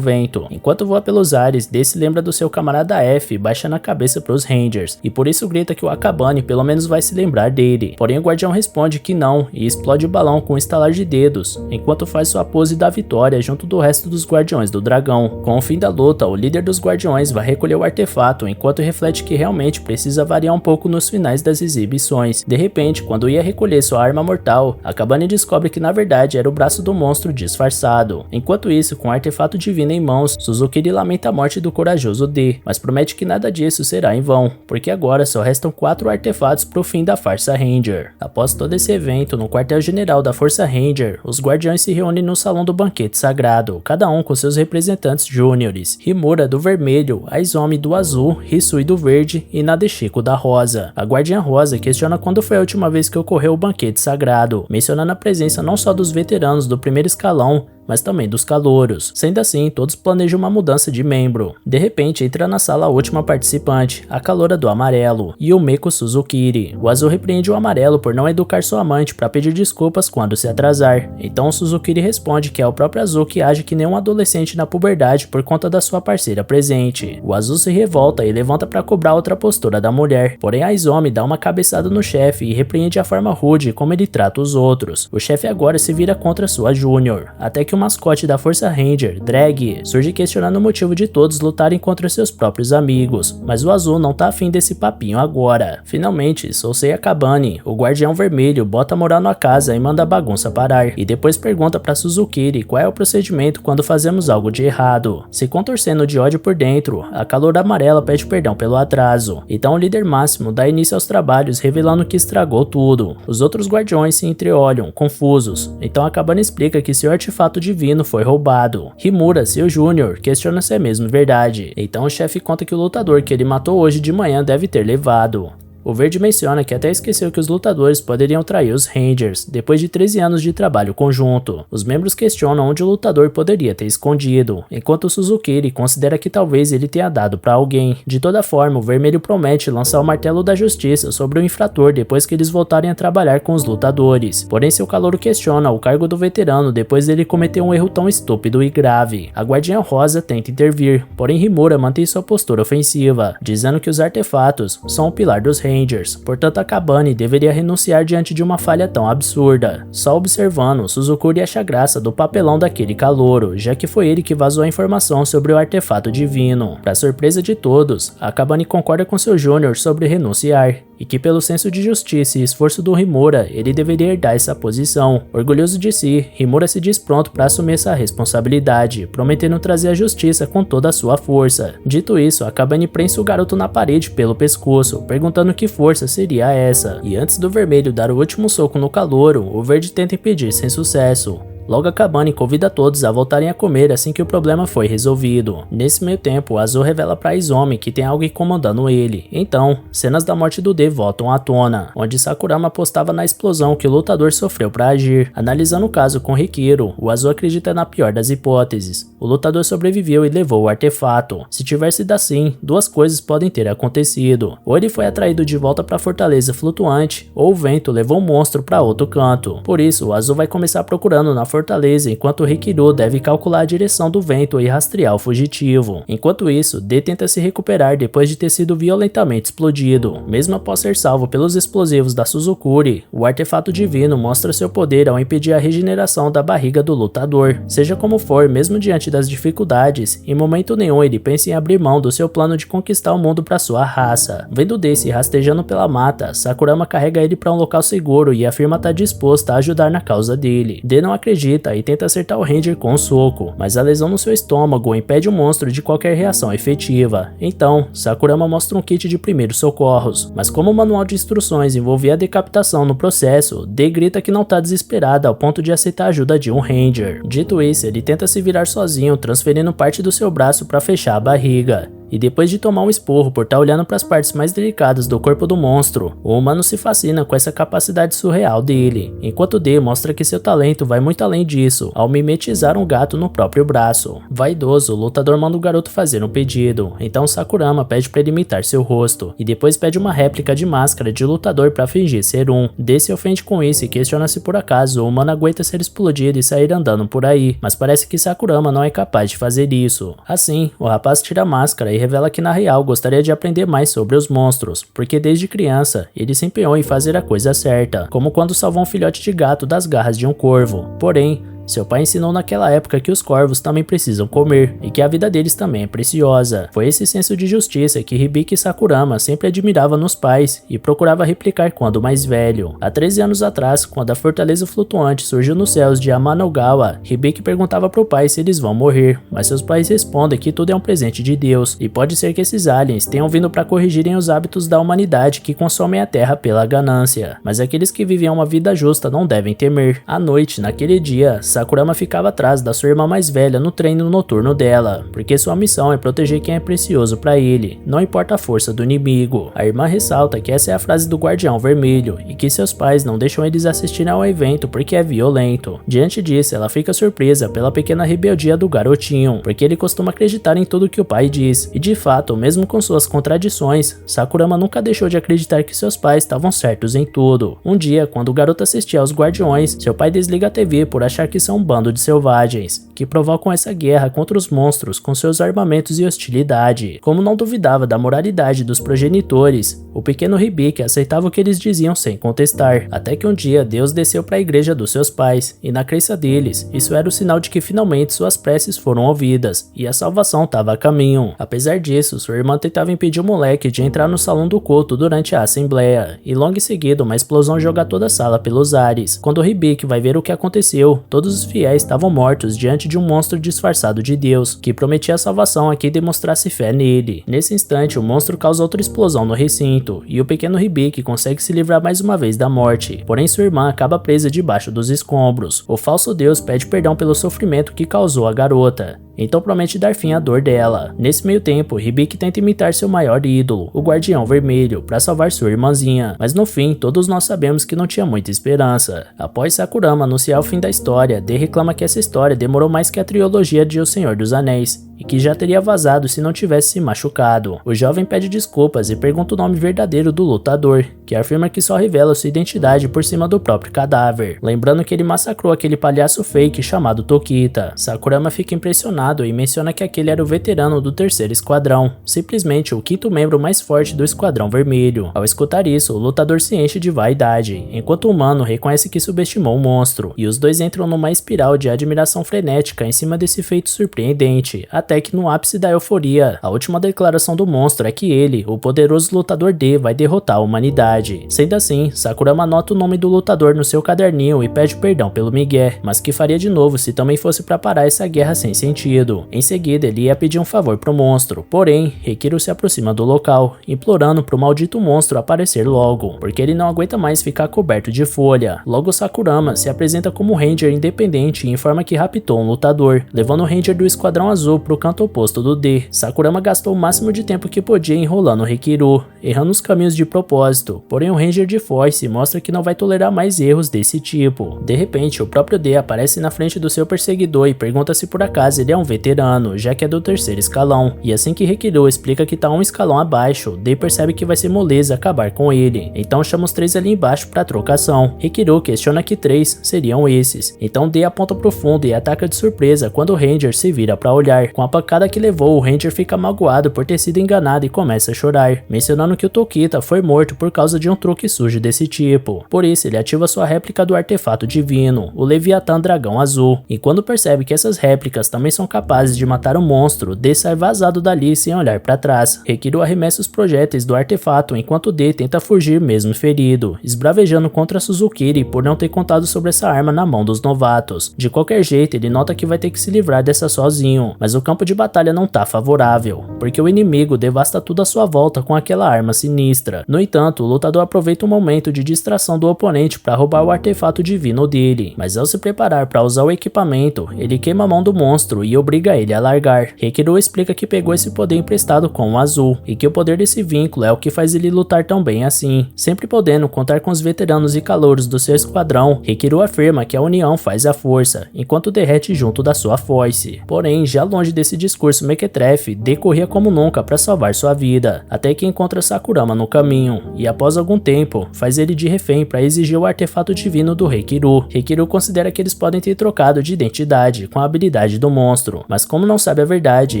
vento. Enquanto voa pelos ares, D se lembra do seu camarada F, baixa na cabeça pros Rangers, e por isso grita que o Akabane pelo menos vai se lembrar dele. Porém o guardião responde que não, e explode o balão com um estalar de dedos, enquanto faz sua pose da vitória junto do resto dos guardiões do dragão. Com o fim da luta, o líder dos guardiões vai recolher o artefato, enquanto reflete que realmente precisa variar um pouco nos finais das exibições. De repente, quando ia recolher sua arma mortal, Akabane descobre que na verdade era o braço do monstro disfarçado. Enquanto isso, com o artefato divino em mãos, Suzukiri lamenta a morte do corajoso D, mas promete que nada disso será em vão, porque agora só restam 4 artefatos pro fim da farsa Ranger. Após todo esse evento, no quartel-general da Força Ranger, os guardiões se reúnem no salão do banquete sagrado, cada um com seus representantes júniores: Himura do vermelho, Aizomi do azul, Hisui do verde e Nadeshiko da rosa. A Guardiã Rosa questiona quando foi a última vez que ocorreu o banquete sagrado, mencionando a presença não só dos veteranos do primeiro escalão, mas também dos calouros. Sendo assim, todos planejam uma mudança de membro. De repente, entra na sala a última participante, a caloura do amarelo, Yumeko Suzukiri. O azul repreende o amarelo por não educar sua amante para pedir desculpas quando se atrasar. Então Suzukiri responde que é o próprio azul que age que nem um adolescente na puberdade por conta da sua parceira presente. O azul se revolta e levanta para cobrar outra postura da mulher. Porém, Aizomi dá uma cabeçada no chefe e repreende a forma rude como ele trata os outros. O chefe agora se vira contra sua júnior, até que o mascote da Força Ranger, Drag, surge questionando o motivo de todos lutarem contra seus próprios amigos, mas o azul não tá afim desse papinho agora. Finalmente, Sousei Akabane, o guardião vermelho, bota moral na casa e manda a bagunça parar, e depois pergunta pra Suzukiri qual é o procedimento quando fazemos algo de errado. Se contorcendo de ódio por dentro, a caloura amarela pede perdão pelo atraso, então o líder máximo dá início aos trabalhos revelando que estragou tudo. Os outros guardiões se entreolham, confusos, então Akabane explica que seu artefato divino foi roubado. Himura, seu júnior, questiona se é mesmo verdade, então o chefe conta que o lutador que ele matou hoje de manhã deve ter levado. O verde menciona que até esqueceu que os lutadores poderiam trair os Rangers, depois de 13 anos de trabalho conjunto. Os membros questionam onde o lutador poderia ter escondido, enquanto Suzukiri considera que talvez ele tenha dado para alguém. De toda forma, o vermelho promete lançar o martelo da justiça sobre o infrator depois que eles voltarem a trabalhar com os lutadores. Porém, seu calouro questiona o cargo do veterano depois dele cometer um erro tão estúpido e grave. A Guardiã Rosa tenta intervir, porém Himura mantém sua postura ofensiva, dizendo que os artefatos são o pilar dos Rangers. Portanto, Akabane deveria renunciar diante de uma falha tão absurda. Só observando, Suzukiri acha graça do papelão daquele calouro, já que foi ele que vazou a informação sobre o artefato divino. Para surpresa de todos, Akabane concorda com seu júnior sobre renunciar, e que pelo senso de justiça e esforço do Himura, ele deveria herdar essa posição. Orgulhoso de si, Himura se diz pronto para assumir essa responsabilidade, prometendo trazer a justiça com toda a sua força. Dito isso, Akabane prensa o garoto na parede pelo pescoço, perguntando que força seria essa. E antes do vermelho dar o último soco no calouro, o verde tenta impedir sem sucesso. logo acabando e convida todos a voltarem a comer assim que o problema foi resolvido. Nesse meio tempo, Azul revela pra Izumi que tem algo incomodando ele. Então, cenas da morte do D voltam à tona, onde Sakurama apostava na explosão que o lutador sofreu pra agir. Analisando o caso com Rikiro, o Azul acredita na pior das hipóteses. O lutador sobreviveu e levou o artefato. Se tiver sido assim, duas coisas podem ter acontecido. Ou ele foi atraído de volta pra fortaleza flutuante, ou o vento levou o monstro pra outro canto. Por isso, o Azul vai começar procurando na fortaleza, enquanto o Rikiro deve calcular a direção do vento e rastrear o fugitivo. Enquanto isso, D tenta se recuperar depois de ter sido violentamente explodido. Mesmo após ser salvo pelos explosivos da Suzukuri, o artefato divino mostra seu poder ao impedir a regeneração da barriga do lutador. Seja como for, mesmo diante das dificuldades, em momento nenhum ele pensa em abrir mão do seu plano de conquistar o mundo para sua raça. Vendo D se rastejando pela mata, Sakurama carrega ele para um local seguro e afirma estar disposta a ajudar na causa dele. D não acredita e tenta acertar o Ranger com um soco, mas a lesão no seu estômago impede o monstro de qualquer reação efetiva. Então, Sakurama mostra um kit de primeiros socorros, mas como o manual de instruções envolvia a decapitação no processo, D grita que não tá desesperada ao ponto de aceitar a ajuda de um Ranger. Dito isso, ele tenta se virar sozinho, transferindo parte do seu braço para fechar a barriga. E depois de tomar um esporro por estar olhando para as partes mais delicadas do corpo do monstro, o humano se fascina com essa capacidade surreal dele, enquanto D mostra que seu talento vai muito além disso, ao mimetizar um gato no próprio braço. Vaidoso, o lutador manda o garoto fazer um pedido, então Sakurama pede para ele imitar seu rosto, e depois pede uma réplica de máscara de lutador para fingir ser um. D se ofende com isso e questiona se por acaso o humano aguenta ser explodido e sair andando por aí, mas parece que Sakurama não é capaz de fazer isso. Assim, o rapaz tira a máscara e revela que na real gostaria de aprender mais sobre os monstros, porque desde criança ele se empenhou em fazer a coisa certa, como quando salvou um filhote de gato das garras de um corvo. Porém, seu pai ensinou naquela época que os corvos também precisam comer, e que a vida deles também é preciosa. Foi esse senso de justiça que Hibiki Sakurama sempre admirava nos pais e procurava replicar quando mais velho. Há 13 anos atrás, quando a fortaleza flutuante surgiu nos céus de Amanogawa, Hibiki perguntava pro pai se eles vão morrer, mas seus pais respondem que tudo é um presente de Deus, e pode ser que esses aliens tenham vindo para corrigirem os hábitos da humanidade que consomem a terra pela ganância. Mas aqueles que viviam uma vida justa não devem temer. À noite, naquele dia, Sakurama ficava atrás da sua irmã mais velha no treino noturno dela, porque sua missão é proteger quem é precioso para ele, não importa a força do inimigo. A irmã ressalta que essa é a frase do Guardião Vermelho, e que seus pais não deixam eles assistirem ao evento porque é violento. Diante disso, ela fica surpresa pela pequena rebeldia do garotinho, porque ele costuma acreditar em tudo que o pai diz, e de fato, mesmo com suas contradições, Sakurama nunca deixou de acreditar que seus pais estavam certos em tudo. Um dia, quando o garoto assistia aos Guardiões, seu pai desliga a TV por achar que são um bando de selvagens, que provocam essa guerra contra os monstros com seus armamentos e hostilidade. Como não duvidava da moralidade dos progenitores, o pequeno Hibiki aceitava o que eles diziam sem contestar, até que um dia Deus desceu para a igreja dos seus pais, e na crença deles, isso era o sinal de que finalmente suas preces foram ouvidas, e a salvação estava a caminho. Apesar disso, sua irmã tentava impedir o moleque de entrar no salão do culto durante a assembleia, e logo em seguida uma explosão joga toda a sala pelos ares. Quando Hibiki vai ver o que aconteceu, todos os fiéis estavam mortos diante de um monstro disfarçado de Deus, que prometia a salvação a quem demonstrasse fé nele. Nesse instante, o monstro causa outra explosão no recinto, e o pequeno Hibiki consegue se livrar mais uma vez da morte, porém sua irmã acaba presa debaixo dos escombros. O falso Deus pede perdão pelo sofrimento que causou a garota, então promete dar fim à dor dela. Nesse meio tempo, Hibiki tenta imitar seu maior ídolo, o Guardião Vermelho, para salvar sua irmãzinha, mas no fim, todos nós sabemos que não tinha muita esperança. Após Sakurama anunciar o fim da história, D reclama que essa história demorou mais que a trilogia de O Senhor dos Anéis, e que já teria vazado se não tivesse se machucado. O jovem pede desculpas e pergunta o nome verdadeiro do lutador, que afirma que só revela sua identidade por cima do próprio cadáver, lembrando que ele massacrou aquele palhaço fake chamado Tokita. Sakurama fica impressionado e menciona que aquele era o veterano do 3º Esquadrão, simplesmente o 5º membro mais forte do Esquadrão Vermelho. Ao escutar isso, o lutador se enche de vaidade, enquanto o humano reconhece que subestimou o monstro, e os dois entram numa espiral de admiração frenética em cima desse feito surpreendente, até que no ápice da euforia, a última declaração do monstro é que ele, o poderoso lutador D, vai derrotar a humanidade. Sendo assim, Sakurama anota o nome do lutador no seu caderninho e pede perdão pelo migué, mas que faria de novo se também fosse para parar essa guerra sem sentido. Em seguida, ele ia pedir um favor pro monstro, porém, Rikiru se aproxima do local, implorando pro maldito monstro aparecer logo, porque ele não aguenta mais ficar coberto de folha. Logo, Sakurama se apresenta como Ranger independente e informa que raptou um lutador, levando o Ranger do Esquadrão Azul pro canto oposto do D. Sakurama gastou o máximo de tempo que podia enrolando o Rikiru, errando os caminhos de propósito, porém o Ranger de Force mostra que não vai tolerar mais erros desse tipo. De repente, o próprio D aparece na frente do seu perseguidor e pergunta se por acaso ele é um veterano, já que é do terceiro escalão, e assim que Rikiru explica que tá um escalão abaixo, D percebe que vai ser moleza acabar com ele, então chama os três ali embaixo pra trocação. Rikiru questiona que 3 seriam esses, então D aponta pro fundo e ataca de surpresa quando o Ranger se vira pra olhar. Com a pancada que levou, o Ranger fica magoado por ter sido enganado e começa a chorar, mencionando que o Tokita foi morto por causa de um truque sujo desse tipo. Por isso, ele ativa sua réplica do artefato divino, o Leviatã Dragão Azul, e quando percebe que essas réplicas também são capazes de matar o monstro, D sai vazado dali sem olhar pra trás. Rikiru arremessa os projéteis do artefato enquanto D tenta fugir mesmo ferido, esbravejando contra Suzukiri por não ter contado sobre essa arma na mão dos novatos. De qualquer jeito, ele nota que vai ter que se livrar dessa sozinho, mas o campo de batalha não tá favorável, porque o inimigo devasta tudo à sua volta com aquela arma sinistra. No entanto, o lutador aproveita o momento de distração do oponente para roubar o artefato divino dele, mas ao se preparar para usar o equipamento, ele queima a mão do monstro e obriga ele a largar. Rikiru explica que pegou esse poder emprestado com o Azul, e que o poder desse vínculo é o que faz ele lutar tão bem assim. Sempre podendo contar com os veteranos e calouros do seu esquadrão, Rikiru afirma que a união faz a força, enquanto derrete junto da sua foice. Porém, já longe desse discurso mequetrefe, D corria como nunca para salvar sua vida, até que encontra Sakurama no caminho, e após algum tempo, faz ele de refém para exigir o artefato divino do Rikiru. Rikiru considera que eles podem ter trocado de identidade com a habilidade do monstro, mas como não sabe a verdade,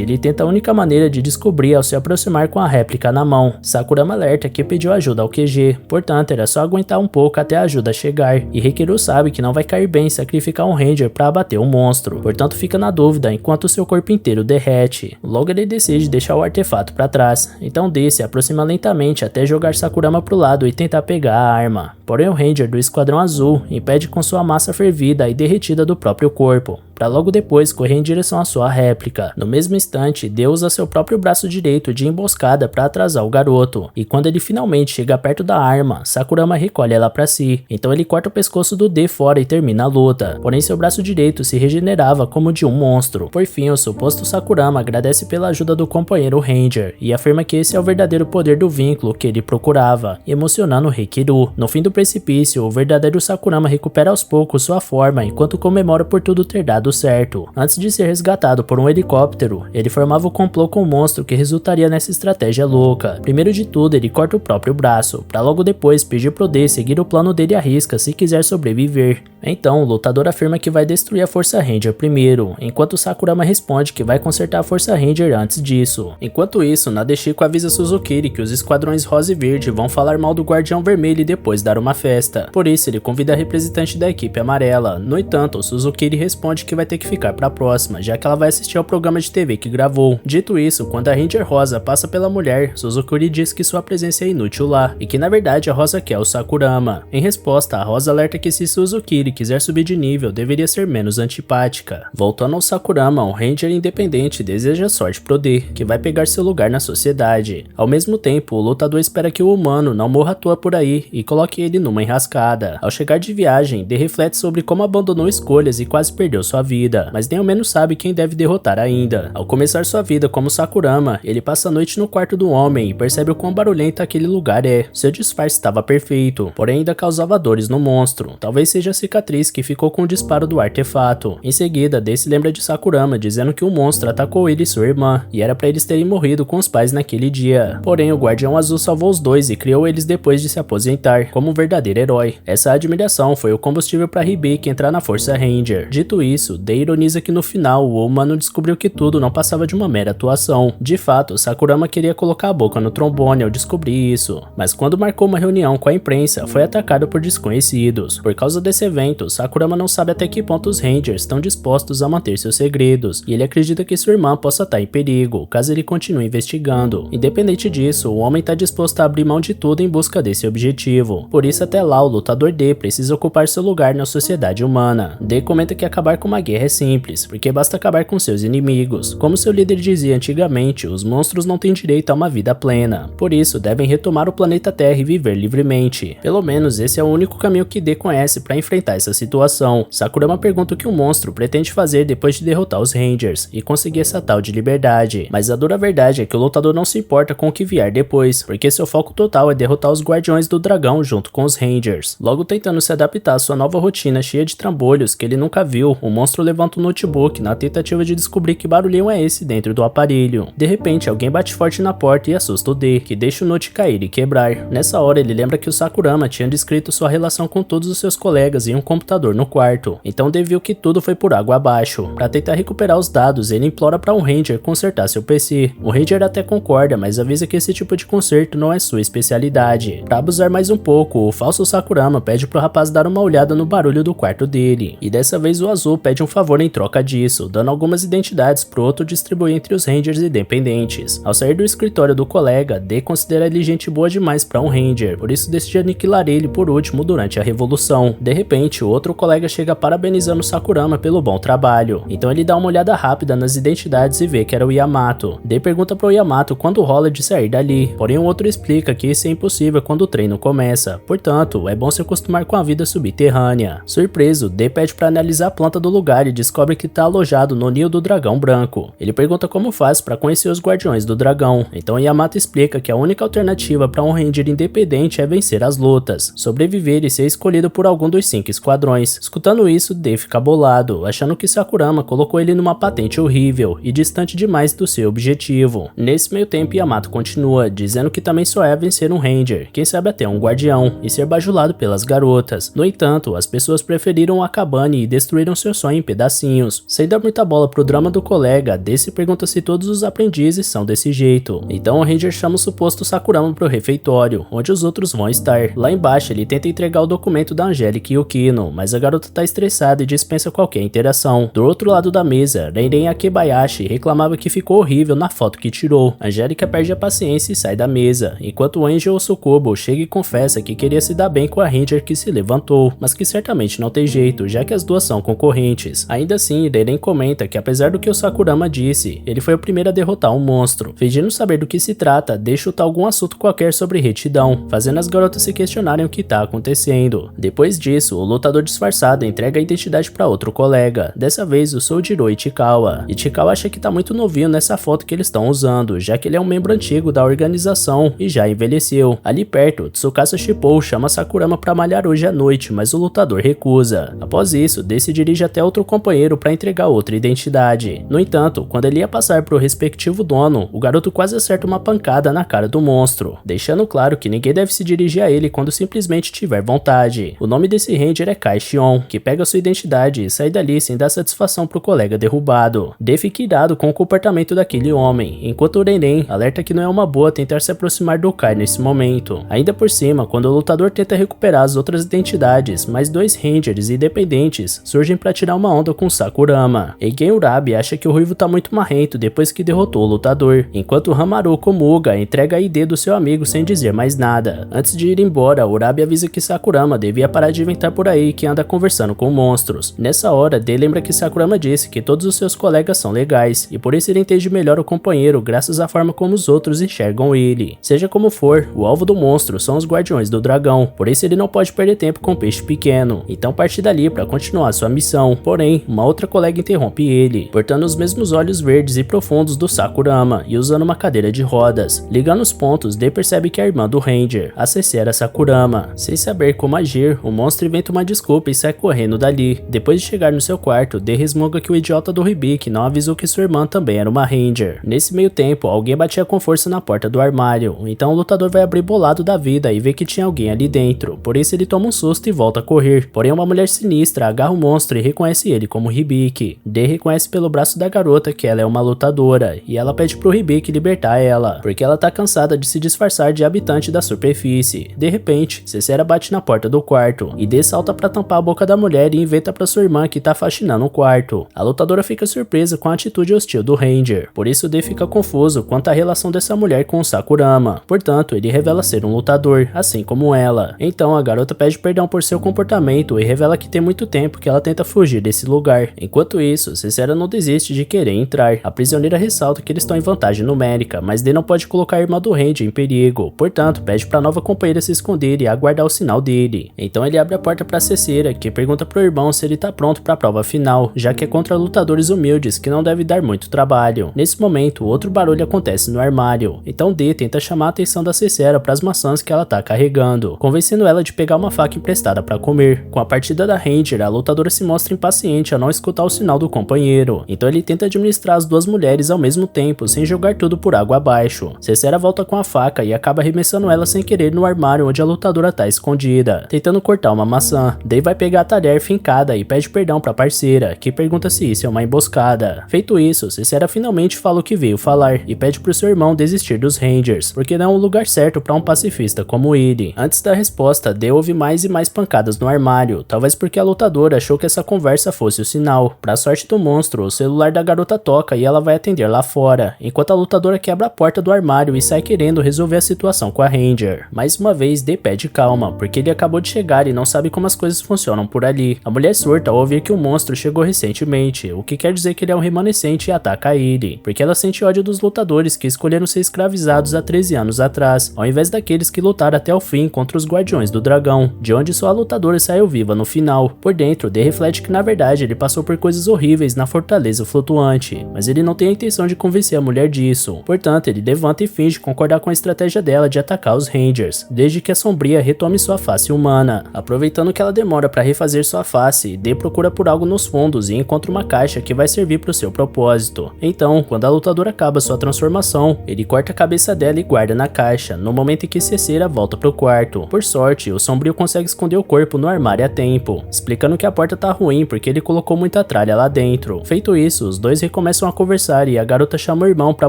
ele tenta a única maneira de descobrir ao se aproximar com a réplica na mão. Sakurama alerta que pediu ajuda ao QG, portanto era só aguentar um pouco até a ajuda chegar, e Rikiru sabe que não vai cair bem sacrificar um Ranger para abater o monstro, portanto fica na dúvida enquanto seu corpo inteiro derrete. Logo ele decide deixar o artefato para trás, então D se aproxima lentamente até jogar Sakurama pro lado e tentar pegar a arma. Porém o Ranger do Esquadrão Azul impede com sua massa fervida e derretida do próprio corpo, para logo depois correr em direção à sua réplica. No mesmo instante, D usa seu próprio braço direito de emboscada para atrasar o garoto, e quando ele finalmente chega perto da arma, Sakurama recolhe ela para si, então ele corta o pescoço do D fora e termina a luta, porém seu braço direito se regenerava como de um monstro. Por fim, o suposto Sakurama agradece pela ajuda do companheiro Ranger, e afirma que esse é o verdadeiro poder do vínculo que ele procurava, emocionando Rikiru. No fim do precipício, o verdadeiro Sakurama recupera aos poucos sua forma enquanto comemora por tudo ter dado certo. Antes de ser resgatado por um helicóptero, ele formava o complô com o monstro que resultaria nessa estratégia louca. Primeiro de tudo, ele corta o próprio braço, para logo depois pedir pro D seguir o plano dele à risca se quiser sobreviver. Então, o lutador afirma que vai destruir a Força Ranger primeiro, enquanto Sakurama responde que vai consertar a Força Ranger antes disso. Enquanto isso, Nadeshiko avisa Suzukiri que os esquadrões rosa e verde vão falar mal do Guardião Vermelho e depois dar uma festa. Por isso, ele convida a representante da equipe amarela. No entanto, Suzukiri responde que vai ter que ficar pra próxima, já que ela vai assistir ao programa de TV que gravou. Dito isso, quando a Ranger Rosa passa pela mulher, Suzukiri diz que sua presença é inútil lá, e que na verdade a Rosa quer o Sakurama. Em resposta, a Rosa alerta que se Suzukiri quiser subir de nível, deveria ser menos antipática. Voltando ao Sakurama, o Ranger independente deseja sorte pro D, que vai pegar seu lugar na sociedade. Ao mesmo tempo, o lutador espera que o humano não morra à toa por aí e coloque ele numa enrascada. Ao chegar de viagem, D reflete sobre como abandonou escolhas e quase perdeu sua vida, mas nem ao menos sabe quem deve derrotar ainda. Ao começar sua vida como Sakurama, ele passa a noite no quarto do homem e percebe o quão barulhento aquele lugar é. Seu disfarce estava perfeito, porém ainda causava dores no monstro. Talvez seja a cicatriz que ficou com o disparo do artefato. Em seguida, D se lembra de Sakurama dizendo que o monstro atacou ele e sua irmã, e era para eles terem morrido com os pais naquele dia. Porém, o Guardião Azul salvou os dois e criou eles depois de se aposentar, como um verdadeiro herói. Essa admiração foi o combustível para Hibiki entrar na Força Ranger. Dito isso, isso, D ironiza que no final o humano descobriu que tudo não passava de uma mera atuação. De fato, Sakurama queria colocar a boca no trombone ao descobrir isso, mas quando marcou uma reunião com a imprensa, foi atacado por desconhecidos. Por causa desse evento, Sakurama não sabe até que ponto os Rangers estão dispostos a manter seus segredos, e ele acredita que sua irmã possa estar em perigo, caso ele continue investigando. Independente disso, o homem está disposto a abrir mão de tudo em busca desse objetivo. Por isso, até lá, o lutador D precisa ocupar seu lugar na sociedade humana. D comenta que acabar com uma guerra é simples, porque basta acabar com seus inimigos. Como seu líder dizia antigamente, os monstros não têm direito a uma vida plena. Por isso, devem retomar o planeta Terra e viver livremente. Pelo menos esse é o único caminho que D conhece para enfrentar essa situação. Sakurama pergunta o que o monstro pretende fazer depois de derrotar os Rangers e conseguir essa tal de liberdade. Mas a dura verdade é que o lutador não se importa com o que vier depois, porque seu foco total é derrotar os Guardiões do Dragão junto com os Rangers. Logo tentando se adaptar à sua nova rotina cheia de trambolhos que ele nunca viu, o monstro levanta um notebook na tentativa de descobrir que barulhão é esse dentro do aparelho. De repente, alguém bate forte na porta e assusta o D, que deixa o note cair e quebrar. Nessa hora, ele lembra que o Sakurama tinha descrito sua relação com todos os seus colegas em um computador no quarto, então D viu que tudo foi por água abaixo. Para tentar recuperar os dados, ele implora para um Ranger consertar seu PC. O Ranger até concorda, mas avisa que esse tipo de conserto não é sua especialidade. Para abusar mais um pouco, o falso Sakurama pede pro rapaz dar uma olhada no barulho do quarto dele, e dessa vez o Azul pede um favor em troca disso, dando algumas identidades pro outro distribuir entre os Rangers independentes. Ao sair do escritório do colega, D considera ele gente boa demais para um Ranger, por isso decide aniquilar ele por último durante a revolução. De repente, o outro colega chega parabenizando Sakurama pelo bom trabalho, então ele dá uma olhada rápida nas identidades e vê que era o Yamato. D pergunta pro Yamato quando rola de sair dali, porém o outro explica que isso é impossível quando o treino começa, portanto, é bom se acostumar com a vida subterrânea. Surpreso, D pede para analisar a planta do lugar e descobre que está alojado no ninho do dragão branco. Ele pergunta como faz para conhecer os guardiões do dragão, então Yamato explica que a única alternativa para um Ranger independente é vencer as lutas, sobreviver e ser escolhido por algum dos 5 esquadrões. Escutando isso, D fica bolado, achando que Sakurama colocou ele numa patente horrível e distante demais do seu objetivo. Nesse meio tempo, Yamato continua, dizendo que também só é vencer um Ranger, quem sabe até um guardião, e ser bajulado pelas garotas. No entanto, as pessoas preferiram a cabane e destruíram seu sonho em pedacinhos. Sem dar muita bola pro drama do colega, D se pergunta se todos os aprendizes são desse jeito. Então o Ranger chama o suposto Sakurama pro refeitório, onde os outros vão estar. Lá embaixo ele tenta entregar o documento da Angélica e o Kino, mas a garota tá estressada e dispensa qualquer interação. Do outro lado da mesa, Renen Akebayashi reclamava que ficou horrível na foto que tirou. Angélica perde a paciência e sai da mesa, enquanto o Angel Sukubo chega e confessa que queria se dar bem com a Ranger que se levantou, mas que certamente não tem jeito, já que as duas são concorrentes. Ainda assim, Renen comenta que apesar do que o Sakurama disse, ele foi o primeiro a derrotar um monstro. Fingindo saber do que se trata, deixa chutar algum assunto qualquer sobre retidão, fazendo as garotas se questionarem o que tá acontecendo. Depois disso, o lutador disfarçado entrega a identidade para outro colega, dessa vez o Soujiro Ichikawa. Ichikawa acha que tá muito novinho nessa foto que eles estão usando, já que ele é um membro antigo da organização e já envelheceu. Ali perto, Tsukasa Shippou chama Sakurama para malhar hoje à noite, mas o lutador recusa. Após isso, D se dirige até outro companheiro para entregar outra identidade. No entanto, quando ele ia passar pro respectivo dono, o garoto quase acerta uma pancada na cara do monstro, deixando claro que ninguém deve se dirigir a ele quando simplesmente tiver vontade. O nome desse Ranger é Kai Shion, que pega sua identidade e sai dali sem dar satisfação pro colega derrubado. D fica irado com o comportamento daquele homem, enquanto o Renen alerta que não é uma boa tentar se aproximar do Kai nesse momento. Ainda por cima, quando o lutador tenta recuperar as outras identidades, mais 2 Rangers independentes surgem para tirar uma onda com Sakurama. Eigen Urabi acha que o ruivo tá muito marrento depois que derrotou o lutador, enquanto Hamaru Komuga entrega a ID do seu amigo sem dizer mais nada. Antes de ir embora, Urabi avisa que Sakurama devia parar de inventar por aí que anda conversando com monstros. Nessa hora, D lembra que Sakurama disse que todos os seus colegas são legais, e por isso ele entende melhor o companheiro graças à forma como os outros enxergam ele. Seja como for, o alvo do monstro são os guardiões do dragão, por isso ele não pode perder tempo com o peixe pequeno, então parte dali para continuar sua missão. Porém, uma outra colega interrompe ele, portando os mesmos olhos verdes e profundos do Sakurama e usando uma cadeira de rodas. Ligando os pontos, D percebe que a irmã do Ranger, a CC, era Sakurama. Sem saber como agir, o monstro inventa uma desculpa e sai correndo dali. Depois de chegar no seu quarto, D resmunga que o idiota do Hibiki não avisou que sua irmã também era uma Ranger. Nesse meio tempo, alguém batia com força na porta do armário, então o lutador vai abrir bolado da vida e vê que tinha alguém ali dentro, por isso ele toma um susto e volta a correr. Porém, uma mulher sinistra agarra o monstro e reconhece reconhece ele como Hibiki. Dei reconhece pelo braço da garota que ela é uma lutadora, e ela pede pro Hibiki libertar ela, porque ela tá cansada de se disfarçar de habitante da superfície. De repente, Cesera bate na porta do quarto, e Dei salta pra tampar a boca da mulher e inventa pra sua irmã que tá faxinando o quarto. A lutadora fica surpresa com a atitude hostil do Ranger, por isso Dei fica confuso quanto à relação dessa mulher com o Sakurama. Portanto, ele revela ser um lutador, assim como ela. Então a garota pede perdão por seu comportamento e revela que tem muito tempo que ela tenta fugir desse lugar. Enquanto isso, Cesera não desiste de querer entrar. A prisioneira ressalta que eles estão em vantagem numérica, mas Dei não pode colocar a irmã do Ranger em perigo. Portanto, pede pra nova companheira se esconder e aguardar o sinal dele. Então ele abre a porta pra Cesera, que pergunta pro irmão se ele tá pronto pra prova final, já que é contra lutadores humildes que não deve dar muito trabalho. Nesse momento, outro barulho acontece no armário. Então Dei tenta chamar a atenção da Cesera para as maçãs que ela tá carregando, convencendo ela de pegar uma faca emprestada para comer. Com a partida da Ranger, a lutadora se mostra impaciente a não escutar o sinal do companheiro, então ele tenta administrar as duas mulheres ao mesmo tempo, sem jogar tudo por água abaixo. Cesera volta com a faca e acaba arremessando ela sem querer no armário onde a lutadora tá escondida, tentando cortar uma maçã. Dei vai pegar a talher fincada e pede perdão pra parceira, que pergunta se isso é uma emboscada. Feito isso, Cesera finalmente fala o que veio falar e pede pro seu irmão desistir dos Rangers, porque não é um lugar certo pra um pacifista como ele. Antes da resposta, Dei ouve mais e mais pancadas no armário, talvez porque a lutadora achou que essa conversa fosse o sinal. Pra sorte do monstro, o celular da garota toca e ela vai atender lá fora, enquanto a lutadora quebra a porta do armário e sai querendo resolver a situação com a Ranger. Mais uma vez, Dei pede calma, porque ele acabou de chegar e não sabe como as coisas funcionam por ali. A mulher surta ao ouvir que o monstro chegou recentemente, o que quer dizer que ele é um remanescente e ataca ele, porque ela sente ódio dos lutadores que escolheram ser escravizados há 13 anos atrás, ao invés daqueles que lutaram até o fim contra os Guardiões do Dragão, de onde só a lutadora saiu viva no final. Por dentro, Dei reflete que na verdade ele passou por coisas horríveis na fortaleza flutuante, mas ele não tem a intenção de convencer a mulher disso. Portanto, ele levanta e finge concordar com a estratégia dela de atacar os Rangers, desde que a Sombria retome sua face humana. Aproveitando que ela demora para refazer sua face, Dei procura por algo nos fundos e encontra uma caixa que vai servir para o seu propósito. Então, quando a lutadora acaba sua transformação, ele corta a cabeça dela e guarda na caixa, no momento em que Cesera volta pro quarto. Por sorte, o Sombrio consegue esconder o corpo no armário a tempo, explicando que a porta tá ruim porque ele colocou muita tralha lá dentro. Feito isso, os dois recomeçam a conversar e a garota chama o irmão pra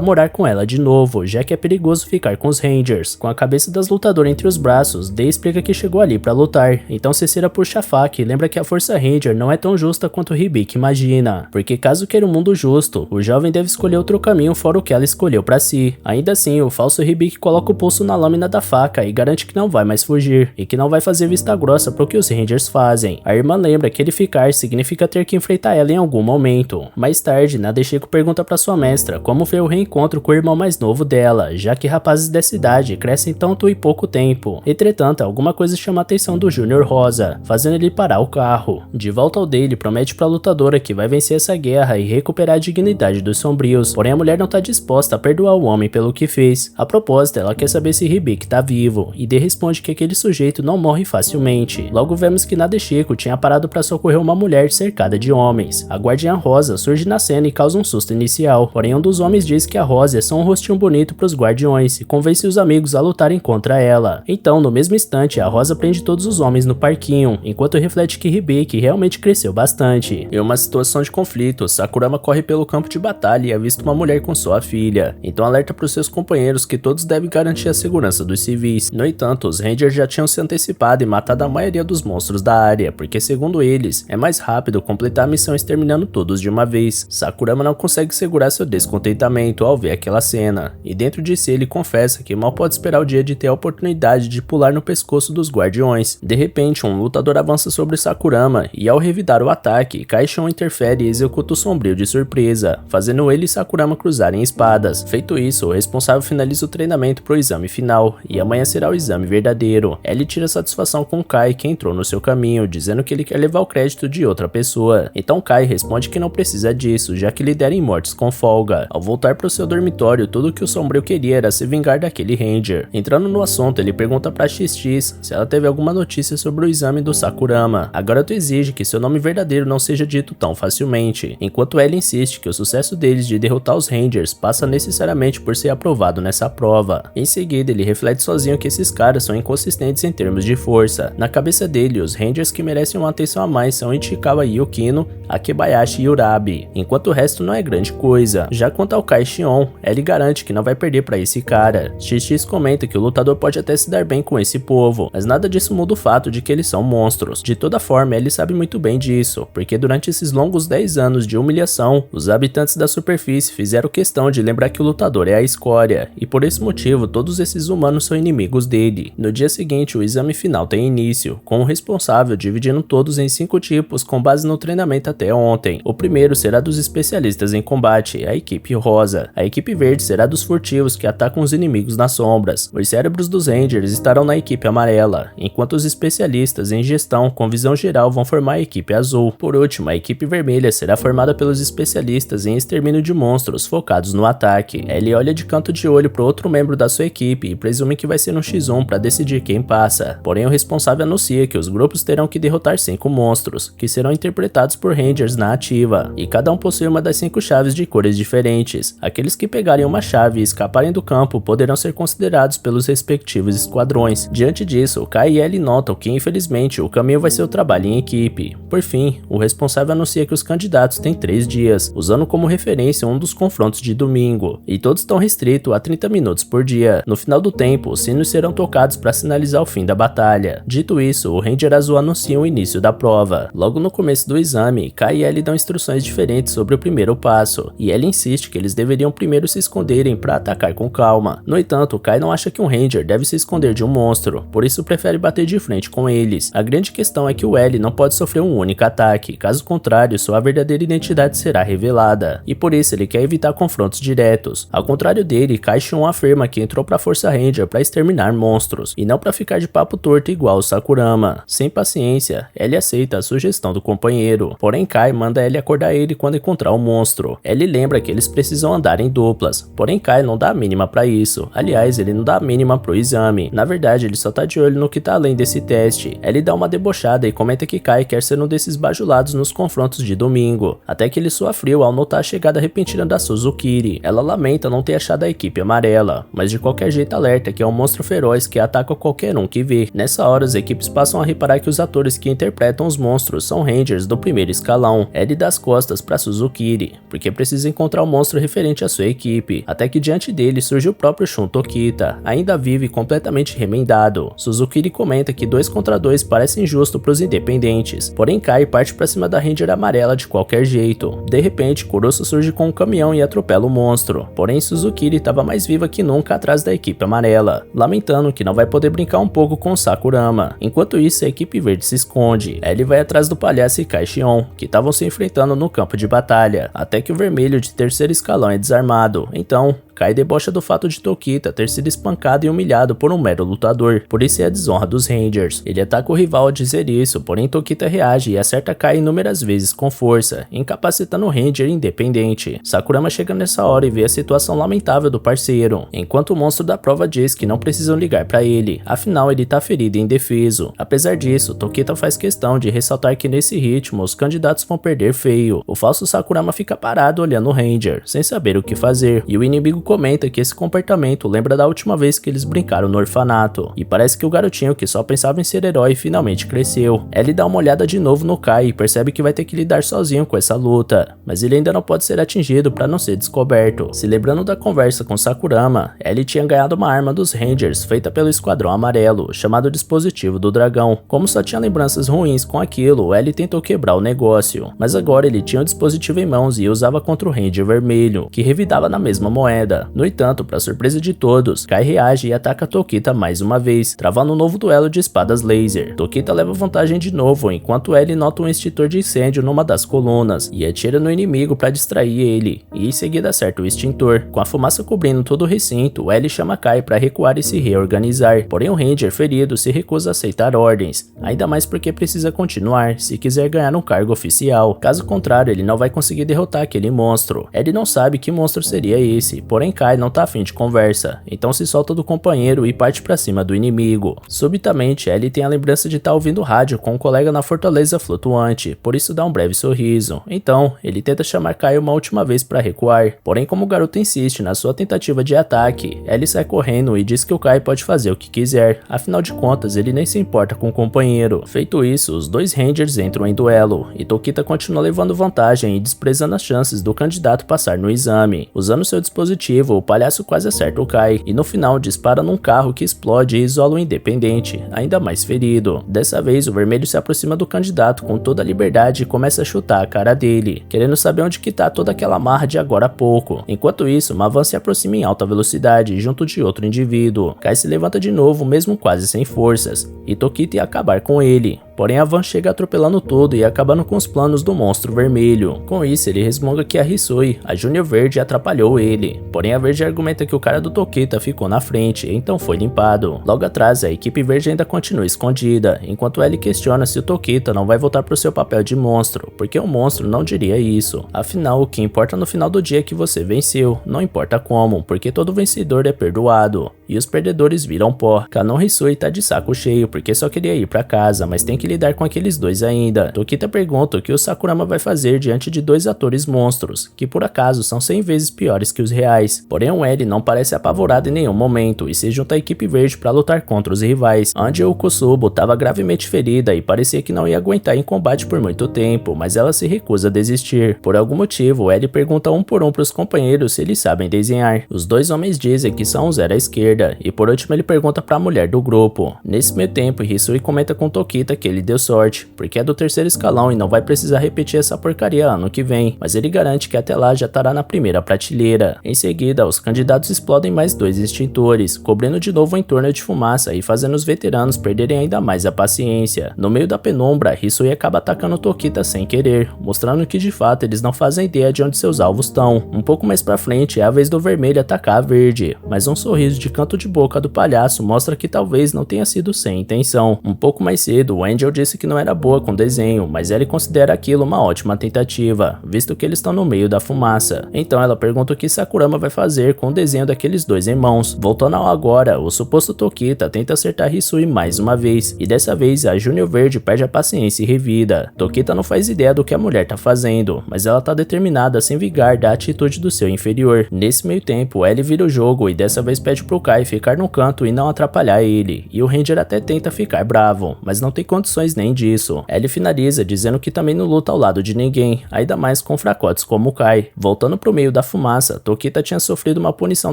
morar com ela de novo, já que é perigoso ficar com os Rangers. Com a cabeça das lutadoras entre os braços, Dei explica que chegou ali pra lutar, então Cesera puxa a faca e lembra que a Força Ranger não é tão justa quanto o Hibiki imagina, porque caso queira um mundo justo, o jovem deve escolher outro caminho fora o que ela escolheu pra si. Ainda assim, o falso Hibiki coloca o pulso na lâmina da faca e garante que não vai mais fugir, e que não vai fazer vista grossa pro que os Rangers fazem. A irmã lembra que ele ficar significa ter que enfrentar ela em algum momento. Mais tarde, Nadeshiko pergunta pra sua mestra como foi o reencontro com o irmão mais novo dela, já que rapazes dessa idade crescem tanto em pouco tempo. Entretanto, alguma coisa chama a atenção do Júnior Rosa, fazendo ele parar o carro. De volta ao Dei, ele promete pra lutadora que vai vencer essa guerra e recuperar a dignidade dos Sombrios, porém a mulher não tá disposta a perdoar o homem pelo que fez. A propósito, ela quer saber se Hibiki tá vivo, e Dei responde que aquele sujeito não morre facilmente. Logo vemos que Nadeshiko tinha parado pra socorrer uma mulher cercada de homens. A Guardiã Rosa surge na cena e causa um susto inicial, porém um dos homens diz que a Rosa é só um rostinho bonito pros guardiões e convence os amigos a lutarem contra ela. Então, no mesmo instante, a Rosa prende todos os homens no parquinho, enquanto reflete que Hibiki realmente cresceu bastante. Em uma situação de conflito, Sakurama corre pelo campo de batalha e avista uma mulher com sua filha, então alerta para os seus companheiros que todos devem garantir a segurança dos civis. No entanto, os Rangers já tinham se antecipado e matado a maioria dos monstros da área, porque segundo eles, é mais rápido completar a missão exterminando todos de uma vez. Sakurama não consegue segurar seu descontentamento ao ver aquela cena, e dentro de si ele confessa que mal pode esperar o dia de ter a oportunidade de pular no pescoço dos guardiões. De repente, um lutador avança sobre Sakurama, e ao revidar o ataque, Kaishon interfere e executa o Sombrio de surpresa, fazendo ele e Sakurama cruzarem espadas. Feito isso, o responsável finaliza o treinamento pro exame final, e amanhã será o exame verdadeiro. Ele tira satisfação com Kai, que entrou no seu caminho, dizendo que ele quer levar o crédito de outra pessoa. Então Kai responde que não precisa disso, já que ele dera em mortes com folga. Ao voltar pro seu dormitório, tudo que o Sombrio queria era se vingar daquele Ranger. Entrando no assunto, ele pergunta pra XX se ela teve alguma notícia sobre o exame do Sakurama. A garota exige que seu nome verdadeiro não seja dito tão facilmente, enquanto ela insiste que o sucesso deles de derrotar os Rangers passa necessariamente por ser aprovado nessa prova. Em seguida, ele reflete sozinho que esses caras são inconsistentes em termos de força. Na cabeça dele, os Rangers que merecem uma atenção a mais são Ichikawa Yukino, Akebayashi e Urabi, enquanto o resto não é grande coisa. Já quanto ao Kai Shion, ele garante que não vai perder pra esse cara. XX comenta que o lutador pode até se dar bem com esse povo, mas nada disso muda o fato de que eles são monstros. De toda forma, ele sabe muito bem disso, porque durante esses longos 10 anos de humilhação, os habitantes da superfície fizeram questão de lembrar que o lutador é a escória, e por esse motivo todos esses humanos são inimigos dele. No dia seguinte, o exame final tem início, com o responsável dividindo todos em 5 tipos com base no treinamento até ontem. O primeiro será dos especialistas em combate, a equipe rosa. A equipe verde será dos furtivos que atacam os inimigos nas sombras. Os cérebros dos Rangers estarão na equipe amarela, enquanto os especialistas em gestão com visão geral vão formar a equipe azul. Por último, a equipe vermelha será formada pelos especialistas em extermínio de monstros focados no ataque. Ele olha de canto de olho para outro membro da sua equipe e presume que vai ser no X1 para decidir quem passa. Porém, o responsável anuncia que os grupos terão que derrotar 5 monstros, que serão interpretados por Rangers na ativa, e cada um possui uma das 5 chaves de cores diferentes. Aqueles que pegarem uma chave e escaparem do campo poderão ser considerados pelos respectivos esquadrões. Diante disso, Kai e Ellie notam que infelizmente o caminho vai ser o trabalho em equipe. Por fim, o responsável anuncia que os candidatos têm 3 dias, usando como referência um dos confrontos de domingo, e todos estão restritos a 30 minutos por dia. No final do tempo, os sinos serão tocados para sinalizar o fim da batalha. Dito isso, o Ranger Azul anuncia o início da prova. Logo no começo do exame, Kai e Ellie dão instruções diferentes sobre o primeiro passo, e Ellie insiste que eles deveriam primeiro se esconderem para atacar com calma. No entanto, Kai não acha que um Ranger deve se esconder de um monstro, por isso prefere bater de frente com eles. A grande questão é que o Ellie não pode sofrer um único ataque, caso contrário, sua verdadeira identidade será revelada, e por isso ele quer evitar confrontos diretos. Ao contrário dele, Kai Shion afirma que entrou pra Força Ranger para exterminar monstros, e não para ficar de papo torto igual o Sakurama. Sem paciência, Ellie aceita a sugestão do companheiro, porém Kai manda Ellie acordar ele quando encontrar o monstro. Ellie lembra que eles precisam andar em duplas, porém Kai não dá a mínima pra isso. Aliás, ele não dá a mínima pro exame. Na verdade, ele só tá de olho no que tá além desse teste. Ellie dá uma debochada e comenta que Kai quer ser um desses bajulados nos confrontos de domingo, até que ele soa frio ao notar a chegada repentina da Suzukiri. Ela lamenta não ter achado a equipe amarela, mas de qualquer jeito alerta que é um monstro feroz que ataca qualquer um que vê. Nessa hora, as equipes passam a reparar que os atores que interpretam os monstros são Rangers do primeiro escalão. Ellie dá as costas pra Suzukiri, porque precisa encontrar um monstro referente à sua equipe, até que diante dele surge o próprio Shun Tokita, ainda vivo e completamente remendado. Suzukiri comenta que 2 contra 2 parece injusto pros independentes, porém Kai parte pra cima da Ranger amarela de qualquer jeito. De repente, Kurosu surge com um caminhão e atropela o monstro, porém Suzukiri estava mais viva que nunca atrás da equipe amarela, lamentando que não vai poder brincar um pouco com Sakurama. Enquanto isso, a equipe verde se esconde. Ellie vai atrás do palhaço e Kai Shion, que estavam se enfrentando no campo de batalha, até que o vermelho de terceiro escalão é desarmado. Então, Kai debocha do fato de Tokita ter sido espancado e humilhado por um mero lutador, por isso é a desonra dos Rangers. Ele ataca o rival ao dizer isso, porém Tokita reage e acerta Kai inúmeras vezes com força, incapacitando o Ranger independente. Sakurama chega nessa hora e vê a situação lamentável do parceiro, enquanto o monstro da prova diz que não precisam ligar pra ele, afinal ele tá ferido e indefeso. Apesar disso, Tokita faz questão de ressaltar que nesse ritmo os candidatos vão perder feio. O falso Sakurama fica parado olhando o Ranger, sem saber o que fazer, e o inimigo comenta que esse comportamento lembra da última vez que eles brincaram no orfanato, e parece que o garotinho que só pensava em ser herói finalmente cresceu. Ellie dá uma olhada de novo no Kai e percebe que vai ter que lidar sozinho com essa luta, mas ele ainda não pode ser atingido para não ser descoberto. Se lembrando da conversa com Sakurama, Ellie tinha ganhado uma arma dos Rangers feita pelo Esquadrão Amarelo, chamado Dispositivo do Dragão. Como só tinha lembranças ruins com aquilo, Ellie tentou quebrar o negócio, mas agora ele tinha o dispositivo em mãos e usava contra o Ranger Vermelho, que revidava na mesma moeda. No entanto, para surpresa de todos, Kai reage e ataca Tokita mais uma vez, travando um novo duelo de espadas laser. Tokita leva vantagem de novo, enquanto Ellie nota um extintor de incêndio numa das colunas e atira no inimigo para distrair ele, e em seguida acerta o extintor. Com a fumaça cobrindo todo o recinto, Ellie chama Kai para recuar e se reorganizar, porém o Ranger ferido se recusa a aceitar ordens, ainda mais porque precisa continuar se quiser ganhar um cargo oficial. Caso contrário, ele não vai conseguir derrotar aquele monstro. Ellie não sabe que monstro seria esse, porém porém Kai não tá afim de conversa, então se solta do companheiro e parte pra cima do inimigo. Subitamente, Ellie tem a lembrança de estar ouvindo rádio com um colega na fortaleza flutuante, por isso dá um breve sorriso. Então, ele tenta chamar Kai uma última vez pra recuar, porém como o garoto insiste na sua tentativa de ataque, Ellie sai correndo e diz que o Kai pode fazer o que quiser, afinal de contas ele nem se importa com o companheiro. Feito isso, os dois Rangers entram em duelo, e Tokita continua levando vantagem e desprezando as chances do candidato passar no exame. Usando seu dispositivo, o palhaço quase acerta o Kai, e no final dispara num carro que explode e isola o independente, ainda mais ferido. Dessa vez, o vermelho se aproxima do candidato com toda a liberdade e começa a chutar a cara dele, querendo saber onde que tá toda aquela marra de agora a pouco. Enquanto isso, uma van se aproxima em alta velocidade junto de outro indivíduo. Kai se levanta de novo, mesmo quase sem forças, e Tokita ia acabar com ele. Porém a van chega atropelando tudo e acabando com os planos do monstro vermelho. Com isso ele resmunga que a Hisui, a Júnior Verde, atrapalhou ele. Porém a Verde argumenta que o cara do Tokita ficou na frente, então foi limpado. Logo atrás a equipe Verde ainda continua escondida, enquanto Ellie questiona se o Tokita não vai voltar pro seu papel de monstro, porque o monstro não diria isso. Afinal, o que importa no final do dia é que você venceu, não importa como, porque todo vencedor é perdoado. E os perdedores viram pó. Kanon Hisui tá de saco cheio porque só queria ir pra casa, mas tem que lidar com aqueles dois ainda. Tokita pergunta o que o Sakurama vai fazer diante de dois atores monstros, que por acaso são 100 vezes piores que os reais. Porém o Eri não parece apavorado em nenhum momento e se junta à equipe verde para lutar contra os rivais. Angel Kusubo estava gravemente ferida e parecia que não ia aguentar em combate por muito tempo, mas ela se recusa a desistir. Por algum motivo, Eri pergunta um por um para os companheiros se eles sabem desenhar. Os dois homens dizem que são um zero à esquerda, e por último ele pergunta para a mulher do grupo. Nesse meio tempo, Hisui comenta com Tokita que ele deu sorte, porque é do terceiro escalão e não vai precisar repetir essa porcaria ano que vem, mas ele garante que até lá já estará na primeira prateleira. Em seguida, os candidatos explodem mais dois extintores, cobrindo de novo o entorno de fumaça e fazendo os veteranos perderem ainda mais a paciência. No meio da penumbra, Hisui acaba atacando Tokita sem querer, mostrando que de fato eles não fazem ideia de onde seus alvos estão. Um pouco mais pra frente é a vez do vermelho atacar a verde, mas um sorriso de canto de boca do palhaço mostra que talvez não tenha sido sem intenção. Um pouco mais cedo, o Angel disse que não era boa com desenho, mas ele considera aquilo uma ótima tentativa, visto que eles estão no meio da fumaça. Então ela pergunta o que Sakurama vai fazer com o desenho daqueles dois irmãos. Voltando ao agora, o suposto Tokita tenta acertar Hisui mais uma vez, e dessa vez a Júnior Verde perde a paciência e revida. Tokita não faz ideia do que a mulher tá fazendo, mas ela tá determinada a se vingar da atitude do seu inferior. Nesse meio tempo, Ellie vira o jogo e dessa vez pede pro Kai ficar no canto e não atrapalhar ele, e o Ranger até tenta ficar bravo, mas não tem condições nem disso. Ellie finaliza dizendo que também não luta ao lado de ninguém, ainda mais com fracotes como o Kai. Voltando pro meio da fumaça, Tokita tinha sofrido uma punição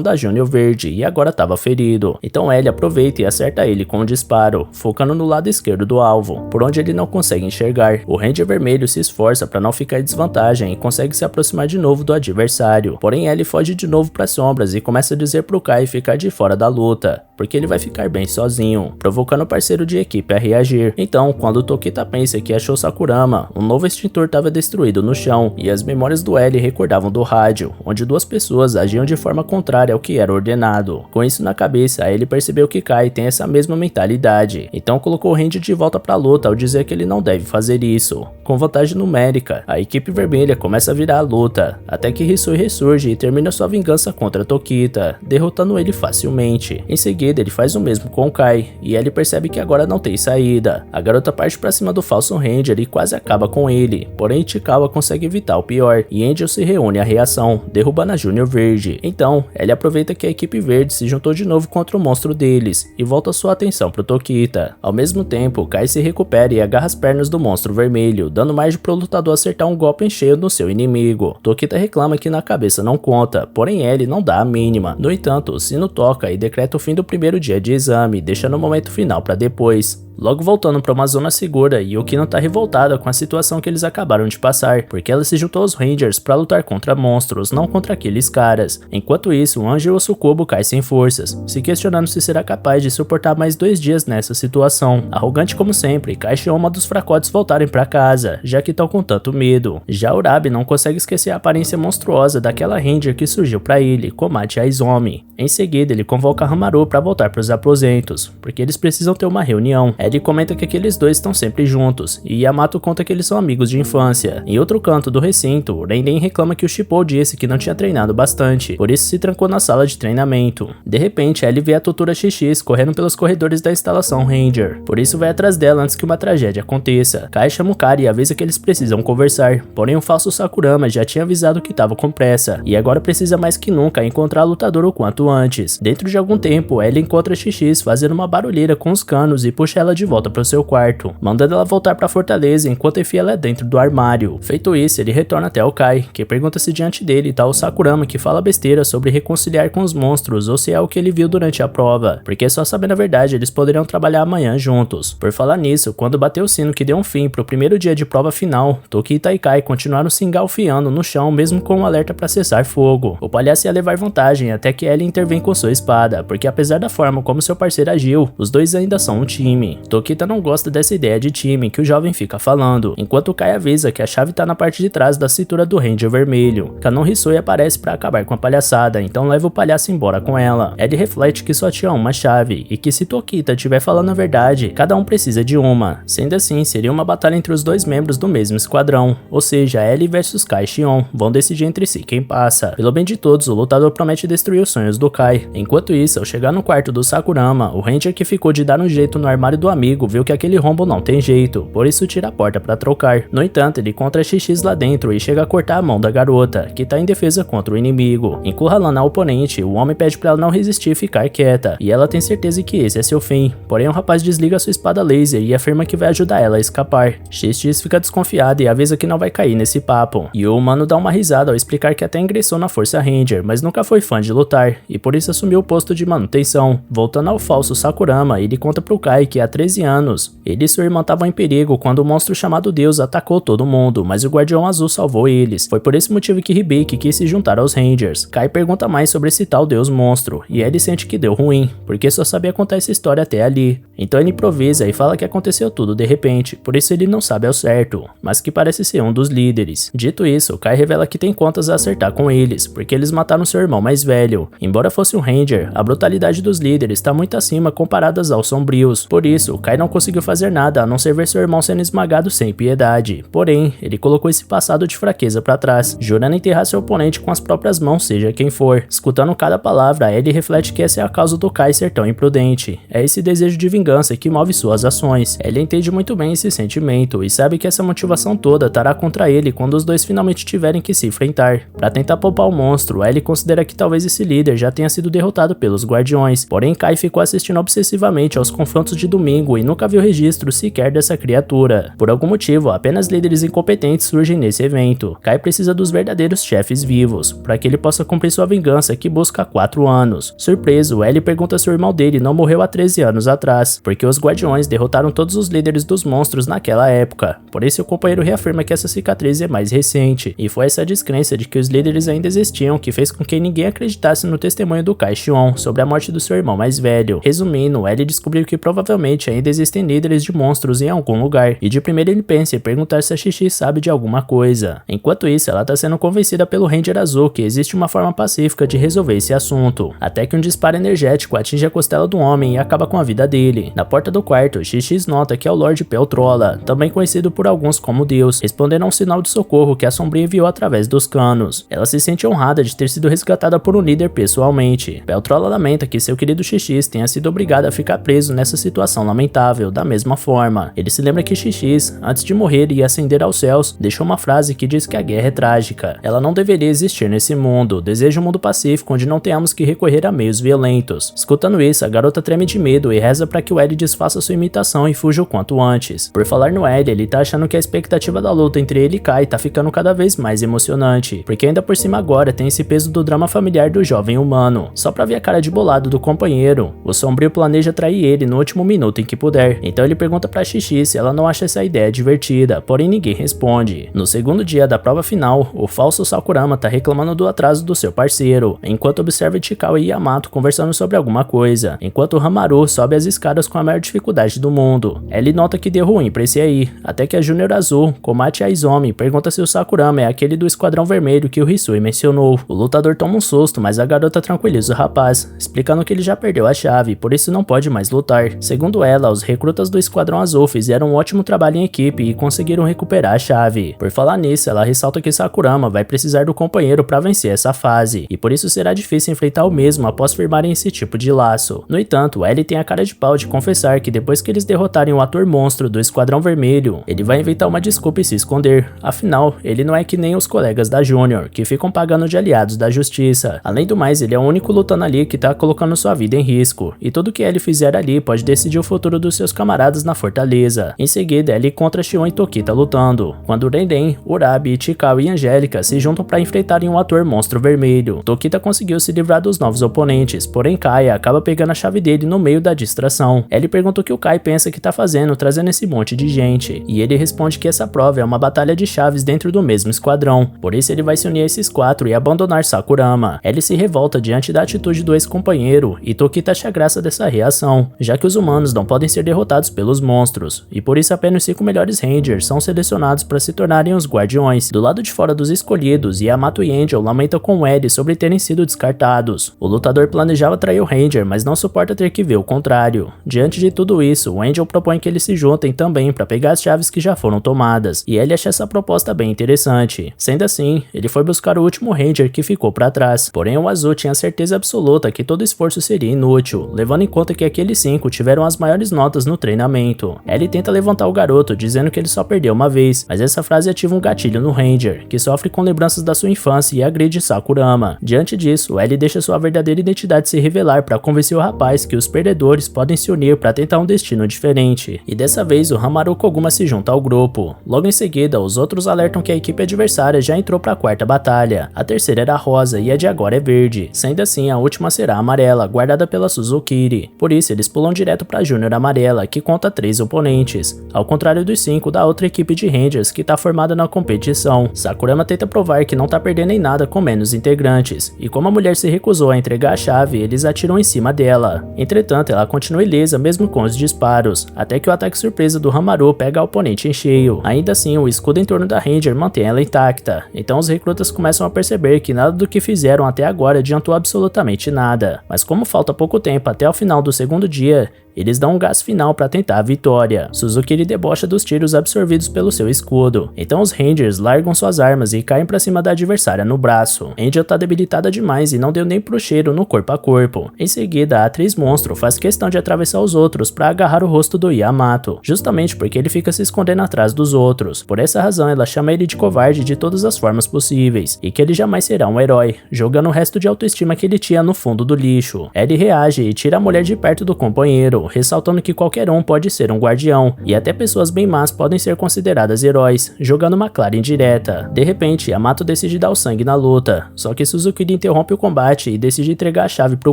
da Júnior Verde e agora estava ferido, então Ellie aproveita e acerta ele com um disparo, focando no lado esquerdo do alvo, por onde ele não consegue enxergar. O Ranger vermelho se esforça para não ficar em desvantagem e consegue se aproximar de novo do adversário, porém Ellie foge de novo para sombras e começa a dizer pro Kai ficar de fora da luta, porque ele vai ficar bem sozinho, provocando o parceiro de equipe a reagir. Então, quando Tokita pensa que achou Sakurama, um novo extintor estava destruído no chão, e as memórias do L recordavam do rádio, onde duas pessoas agiam de forma contrária ao que era ordenado. Com isso na cabeça, ele percebeu que Kai tem essa mesma mentalidade, então colocou o Ranger de volta para a luta ao dizer que ele não deve fazer isso. Com vantagem numérica, a equipe vermelha começa a virar a luta, até que Hisui ressurge e termina sua vingança contra Tokita, derrotando ele facilmente. Em seguida, ele faz o mesmo com Kai, e ele percebe que agora não tem saída. A garota parte pra cima do falso Ranger e quase acaba com ele, porém Ichikawa consegue evitar o pior, e Angel se reúne à reação, derrubando a Júnior Verde. Então, ele aproveita que a equipe verde se juntou de novo contra o monstro deles, e volta sua atenção pro Tokita. Ao mesmo tempo, Kai se recupera e agarra as pernas do monstro vermelho, dando margem pro lutador acertar um golpe em cheio no seu inimigo. Tokita reclama que na cabeça não conta, porém ele não dá a mínima. No entanto, o sino toca e decreta o fim do primeiro dia de exame, deixando o momento final para depois. Logo voltando para uma zona segura, Yukino tá revoltada com a situação que eles acabaram de passar, porque ela se juntou aos Rangers para lutar contra monstros, não contra aqueles caras. Enquanto isso, o Angel Sukubo cai sem forças, se questionando se será capaz de suportar mais 2 dias nessa situação. Arrogante como sempre, Kai chama dos fracotes voltarem para casa, já que estão com tanto medo. Já Urabi não consegue esquecer a aparência monstruosa daquela Ranger que surgiu para ele, Komati Aizomi. Em seguida, ele convoca Hamaru para voltar para os aposentos, porque eles precisam ter uma reunião. Ellie comenta que aqueles dois estão sempre juntos, e Yamato conta que eles são amigos de infância. Em outro canto do recinto, Renden reclama que o Shippo disse que não tinha treinado bastante, por isso se trancou na sala de treinamento. De repente, Ellie vê a Tottura XX correndo pelos corredores da instalação Ranger, por isso vai atrás dela antes que uma tragédia aconteça. Kai chama o cara e avisa que eles precisam conversar, porém o falso Sakurama já tinha avisado que estava com pressa, e agora precisa mais que nunca encontrar a lutadora o quanto antes. Dentro de algum tempo, Ellie encontra a XX fazendo uma barulheira com os canos e puxa ela de volta para o seu quarto, mandando ela voltar para a fortaleza enquanto enfia ela dentro do armário. Feito isso, ele retorna até o Kai, que pergunta se diante dele tá o Sakurama, que fala besteira sobre reconciliar com os monstros ou se é o que ele viu durante a prova, porque só sabendo a verdade eles poderiam trabalhar amanhã juntos. Por falar nisso, quando bateu o sino que deu um fim pro primeiro dia de prova final, Tokita e Kai continuaram se engalfiando no chão mesmo com um alerta para cessar fogo. O palhaço ia levar vantagem até que Ellie intervém com sua espada, porque apesar da forma como seu parceiro agiu, os dois ainda são um time. Tokita não gosta dessa ideia de time que o jovem fica falando, enquanto Kai avisa que a chave tá na parte de trás da cintura do Ranger vermelho. Kanon Hisui aparece para acabar com a palhaçada, então leva o palhaço embora com ela. Ellie reflete que só tinha uma chave, e que se Tokita estiver falando a verdade, cada um precisa de uma. Sendo assim, seria uma batalha entre os dois membros do mesmo esquadrão, ou seja, Ellie versus Kai Shion, vão decidir entre si quem passa. Pelo bem de todos, o lutador promete destruir os sonhos do Kai. Enquanto isso, ao chegar no quarto do Sakurama, o Ranger que ficou de dar um jeito no armário do amigo viu que aquele rombo não tem jeito, por isso tira a porta para trocar. No entanto, ele encontra a XX lá dentro e chega a cortar a mão da garota, que tá em defesa contra o inimigo. Encurralando a oponente, o homem pede para ela não resistir e ficar quieta, e ela tem certeza que esse é seu fim. Porém, o rapaz desliga sua espada laser e afirma que vai ajudar ela a escapar. XX fica desconfiada e avisa que não vai cair nesse papo. E o humano dá uma risada ao explicar que até ingressou na Força Ranger, mas nunca foi fã de lutar, e por isso assumiu o posto de manutenção. Voltando ao falso Sakurama, ele conta pro Kai que há 13 anos, ele e sua irmã estavam em perigo quando o monstro chamado Deus atacou todo mundo, mas o Guardião Azul salvou eles. Foi por esse motivo que Hibiki quis se juntar aos Rangers. Kai pergunta mais sobre esse tal Deus monstro, e ele sente que deu ruim, porque só sabia contar essa história até ali. Então ele improvisa e fala que aconteceu tudo de repente, por isso ele não sabe ao certo, mas que parece ser um dos líderes. Dito isso, Kai revela que tem contas a acertar com eles, porque eles mataram seu irmão mais velho. Embora fosse um Ranger, a brutalidade dos líderes está muito acima comparadas aos sombrios, por isso Kai não conseguiu fazer nada a não ser ver seu irmão sendo esmagado sem piedade. Porém, ele colocou esse passado de fraqueza para trás, jurando enterrar seu oponente com as próprias mãos, seja quem for. Escutando cada palavra, ele reflete que essa é a causa do Kai ser tão imprudente. É esse desejo de vingança que move suas ações. Ele entende muito bem esse sentimento e sabe que essa motivação toda estará contra ele quando os dois finalmente tiverem que se enfrentar. Para tentar poupar o monstro, ele considera que talvez esse líder já tenha sido derrotado pelos Guardiões, porém Kai ficou assistindo obsessivamente aos confrontos de domingo e nunca viu registro sequer dessa criatura. Por algum motivo, apenas líderes incompetentes surgem nesse evento. Kai precisa dos verdadeiros chefes vivos, para que ele possa cumprir sua vingança que busca há 4 anos. Surpreso, L pergunta se o irmão dele não morreu há 13 anos atrás, porque os Guardiões derrotaram todos os líderes dos monstros naquela época. Por isso, o companheiro reafirma que essa cicatriz é mais recente, e foi essa descrença de que os líderes ainda existiam que fez com que ninguém acreditasse no testemunho do Kai Shion sobre a morte do seu irmão mais velho. Resumindo, L descobriu que provavelmente ainda existem líderes de monstros em algum lugar, e de primeiro ele pensa em perguntar se a XX sabe de alguma coisa. Enquanto isso, ela está sendo convencida pelo Ranger Azul que existe uma forma pacífica de resolver esse assunto, até que um disparo energético atinge a costela do homem e acaba com a vida dele. Na porta do quarto, XX nota que é o Lord Peltrola, também conhecido por alguns como Deus, respondendo a um sinal de socorro que a Sombria enviou através dos canos. Ela se sente honrada de ter sido resgatada por um líder pessoalmente. Peltrola lamenta que seu querido XX tenha sido obrigado a ficar preso nessa situação lamentável, da mesma forma. Ele se lembra que XX, antes de morrer e ascender aos céus, deixou uma frase que diz que a guerra é trágica. Ela não deveria existir nesse mundo. Deseja um mundo pacífico onde não tenhamos que recorrer a meios violentos. Escutando isso, a garota treme de medo e reza para que o L desfaça sua imitação e fuja o quanto antes. Por falar no L, ele tá achando que a expectativa da luta entre ele e Kai tá ficando cada vez mais emocionante, porque ainda por cima agora tem esse peso do drama familiar do jovem humano. Só pra ver a cara de bolado do companheiro, o Sombrio planeja trair ele no último minuto em que puder. Então ele pergunta pra XX se ela não acha essa ideia divertida, porém ninguém responde. No segundo dia da prova final, o falso Sakurama tá reclamando do atraso do seu parceiro, enquanto observa Chikawa e Yamato conversando sobre alguma coisa, enquanto Hamaru sobe as escadas com a maior dificuldade do mundo. Ele nota que deu ruim pra esse aí, até que a Júnior Azul, Komachi Aizomi, pergunta se o Sakurama é aquele do Esquadrão Vermelho que o Hisui mencionou. O lutador toma um susto, mas a garota tranquiliza o rapaz, explicando que ele já perdeu a chave, por isso não pode mais lutar. Segundo ela, ela, os recrutas do Esquadrão Azul fizeram um ótimo trabalho em equipe e conseguiram recuperar a chave. Por falar nisso, ela ressalta que Sakurama vai precisar do companheiro para vencer essa fase, e por isso será difícil enfrentar o mesmo após firmarem esse tipo de laço. No entanto, L tem a cara de pau de confessar que depois que eles derrotarem o ator monstro do Esquadrão Vermelho, ele vai inventar uma desculpa e se esconder. Afinal, ele não é que nem os colegas da Júnior, que ficam pagando de aliados da justiça. Além do mais, ele é o único lutando ali que tá colocando sua vida em risco, e tudo que ele fizer ali pode decidir o futuro dos seus camaradas na fortaleza. Em seguida, ele contra Shion e Tokita lutando, quando Renden, Urabi, Chikao e Angélica se juntam para enfrentarem o ator monstro vermelho. Tokita conseguiu se livrar dos novos oponentes, porém Kaia acaba pegando a chave dele no meio da distração. Ele pergunta o que o Kai pensa que tá fazendo trazendo esse monte de gente, e ele responde que essa prova é uma batalha de chaves dentro do mesmo esquadrão, por isso ele vai se unir a esses 4 e abandonar Sakurama. Ele se revolta diante da atitude do ex-companheiro, e Tokita acha graça dessa reação, já que os humanos não podem ser derrotados pelos monstros, e por isso apenas 5 melhores Rangers são selecionados para se tornarem os guardiões. Do lado de fora dos escolhidos, Yamato e Angel lamentam com Ed sobre terem sido descartados. O lutador planejava trair o Ranger, mas não suporta ter que ver o contrário. Diante de tudo isso, o Angel propõe que eles se juntem também para pegar as chaves que já foram tomadas, e ele acha essa proposta bem interessante. Sendo assim, ele foi buscar o último Ranger que ficou para trás, porém o Azul tinha certeza absoluta que todo esforço seria inútil, levando em conta que aqueles 5 tiveram as maiores notas no treinamento. Ele tenta levantar o garoto, dizendo que ele só perdeu uma vez, mas essa frase ativa um gatilho no Ranger, que sofre com lembranças da sua infância e agride Sakurama. Diante disso, L deixa sua verdadeira identidade se revelar para convencer o rapaz que os perdedores podem se unir para tentar um destino diferente, e dessa vez o Hamaru Koguma se junta ao grupo. Logo em seguida, os outros alertam que a equipe adversária já entrou para a quarta batalha. A terceira era rosa e a de agora é verde, sendo assim a última será amarela, guardada pela Suzukiri. Por isso eles pulam direto para a Júnior amarela, que conta 3 oponentes, ao contrário dos 5 da outra equipe de Rangers que tá formada na competição. Sakurama tenta provar que não tá perdendo em nada com menos integrantes, e como a mulher se recusou a entregar a chave, eles atiram em cima dela. Entretanto, ela continua ilesa mesmo com os disparos, até que o ataque surpresa do Hamaru pega a oponente em cheio. Ainda assim, o escudo em torno da Ranger mantém ela intacta, então os recrutas começam a perceber que nada do que fizeram até agora adiantou absolutamente nada. Mas como falta pouco tempo até o final do segundo dia, eles dão um gás final para tentar a vitória. Suzukiri debocha dos tiros absorvidos pelo seu escudo, então os Rangers largam suas armas e caem para cima da adversária no braço. Angel tá debilitada demais e não deu nem pro cheiro no corpo a corpo. Em seguida, a atriz monstro faz questão de atravessar os outros para agarrar o rosto do Yamato, justamente porque ele fica se escondendo atrás dos outros. Por essa razão, ela chama ele de covarde de todas as formas possíveis, e que ele jamais será um herói, jogando o resto de autoestima que ele tinha no fundo do lixo. Ele reage e tira a mulher de perto do companheiro, ressaltando que qualquer um pode ser um guardião, e até pessoas bem más podem ser consideradas heróis, jogando uma clara indireta. De repente, Yamato decide dar o sangue na luta, só que Suzukiri interrompe o combate e decide entregar a chave pro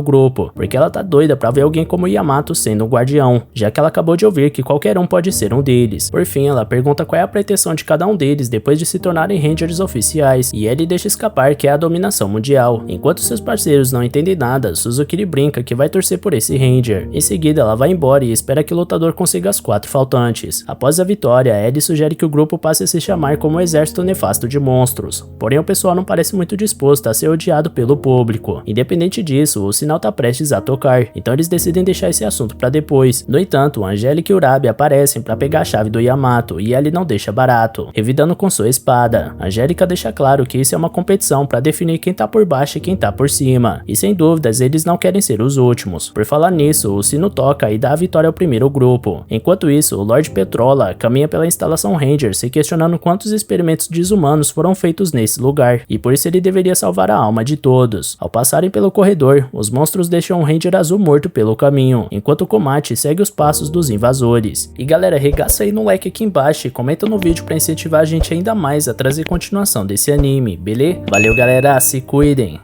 grupo, porque ela tá doida pra ver alguém como Yamato sendo um guardião, já que ela acabou de ouvir que qualquer um pode ser um deles. Por fim, ela pergunta qual é a pretensão de cada um deles depois de se tornarem Rangers oficiais, e ele deixa escapar que é a dominação mundial. Enquanto seus parceiros não entendem nada, Suzukiri brinca que vai torcer por esse Ranger. Em seguida, ela vai embora e espera que o lutador consiga as 4 faltantes. Após a vitória, Ed sugere que o grupo passe a se chamar como o Exército Nefasto de Monstros, porém o pessoal não parece muito disposto a ser odiado pelo público. Independente disso, o sinal tá prestes a tocar, então eles decidem deixar esse assunto para depois. No entanto, Angélica e Urabi aparecem para pegar a chave do Yamato, e ele não deixa barato, revidando com sua espada. Angélica deixa claro que isso é uma competição para definir quem tá por baixo e quem tá por cima, e sem dúvidas eles não querem ser os últimos. Por falar nisso, o sino toca e dá a vitória ao primeiro grupo. Enquanto isso, o Lord Petrola caminha pela instalação Ranger, se questionando quantos experimentos desumanos foram feitos nesse lugar, e por isso ele deveria salvar a alma de todos. Ao passarem pelo corredor, os monstros deixam um Ranger azul morto pelo caminho, enquanto Komachi segue os passos dos invasores. E galera, regaça aí no like aqui embaixo e comenta no vídeo para incentivar a gente ainda mais a trazer continuação desse anime, beleza? Valeu galera, se cuidem!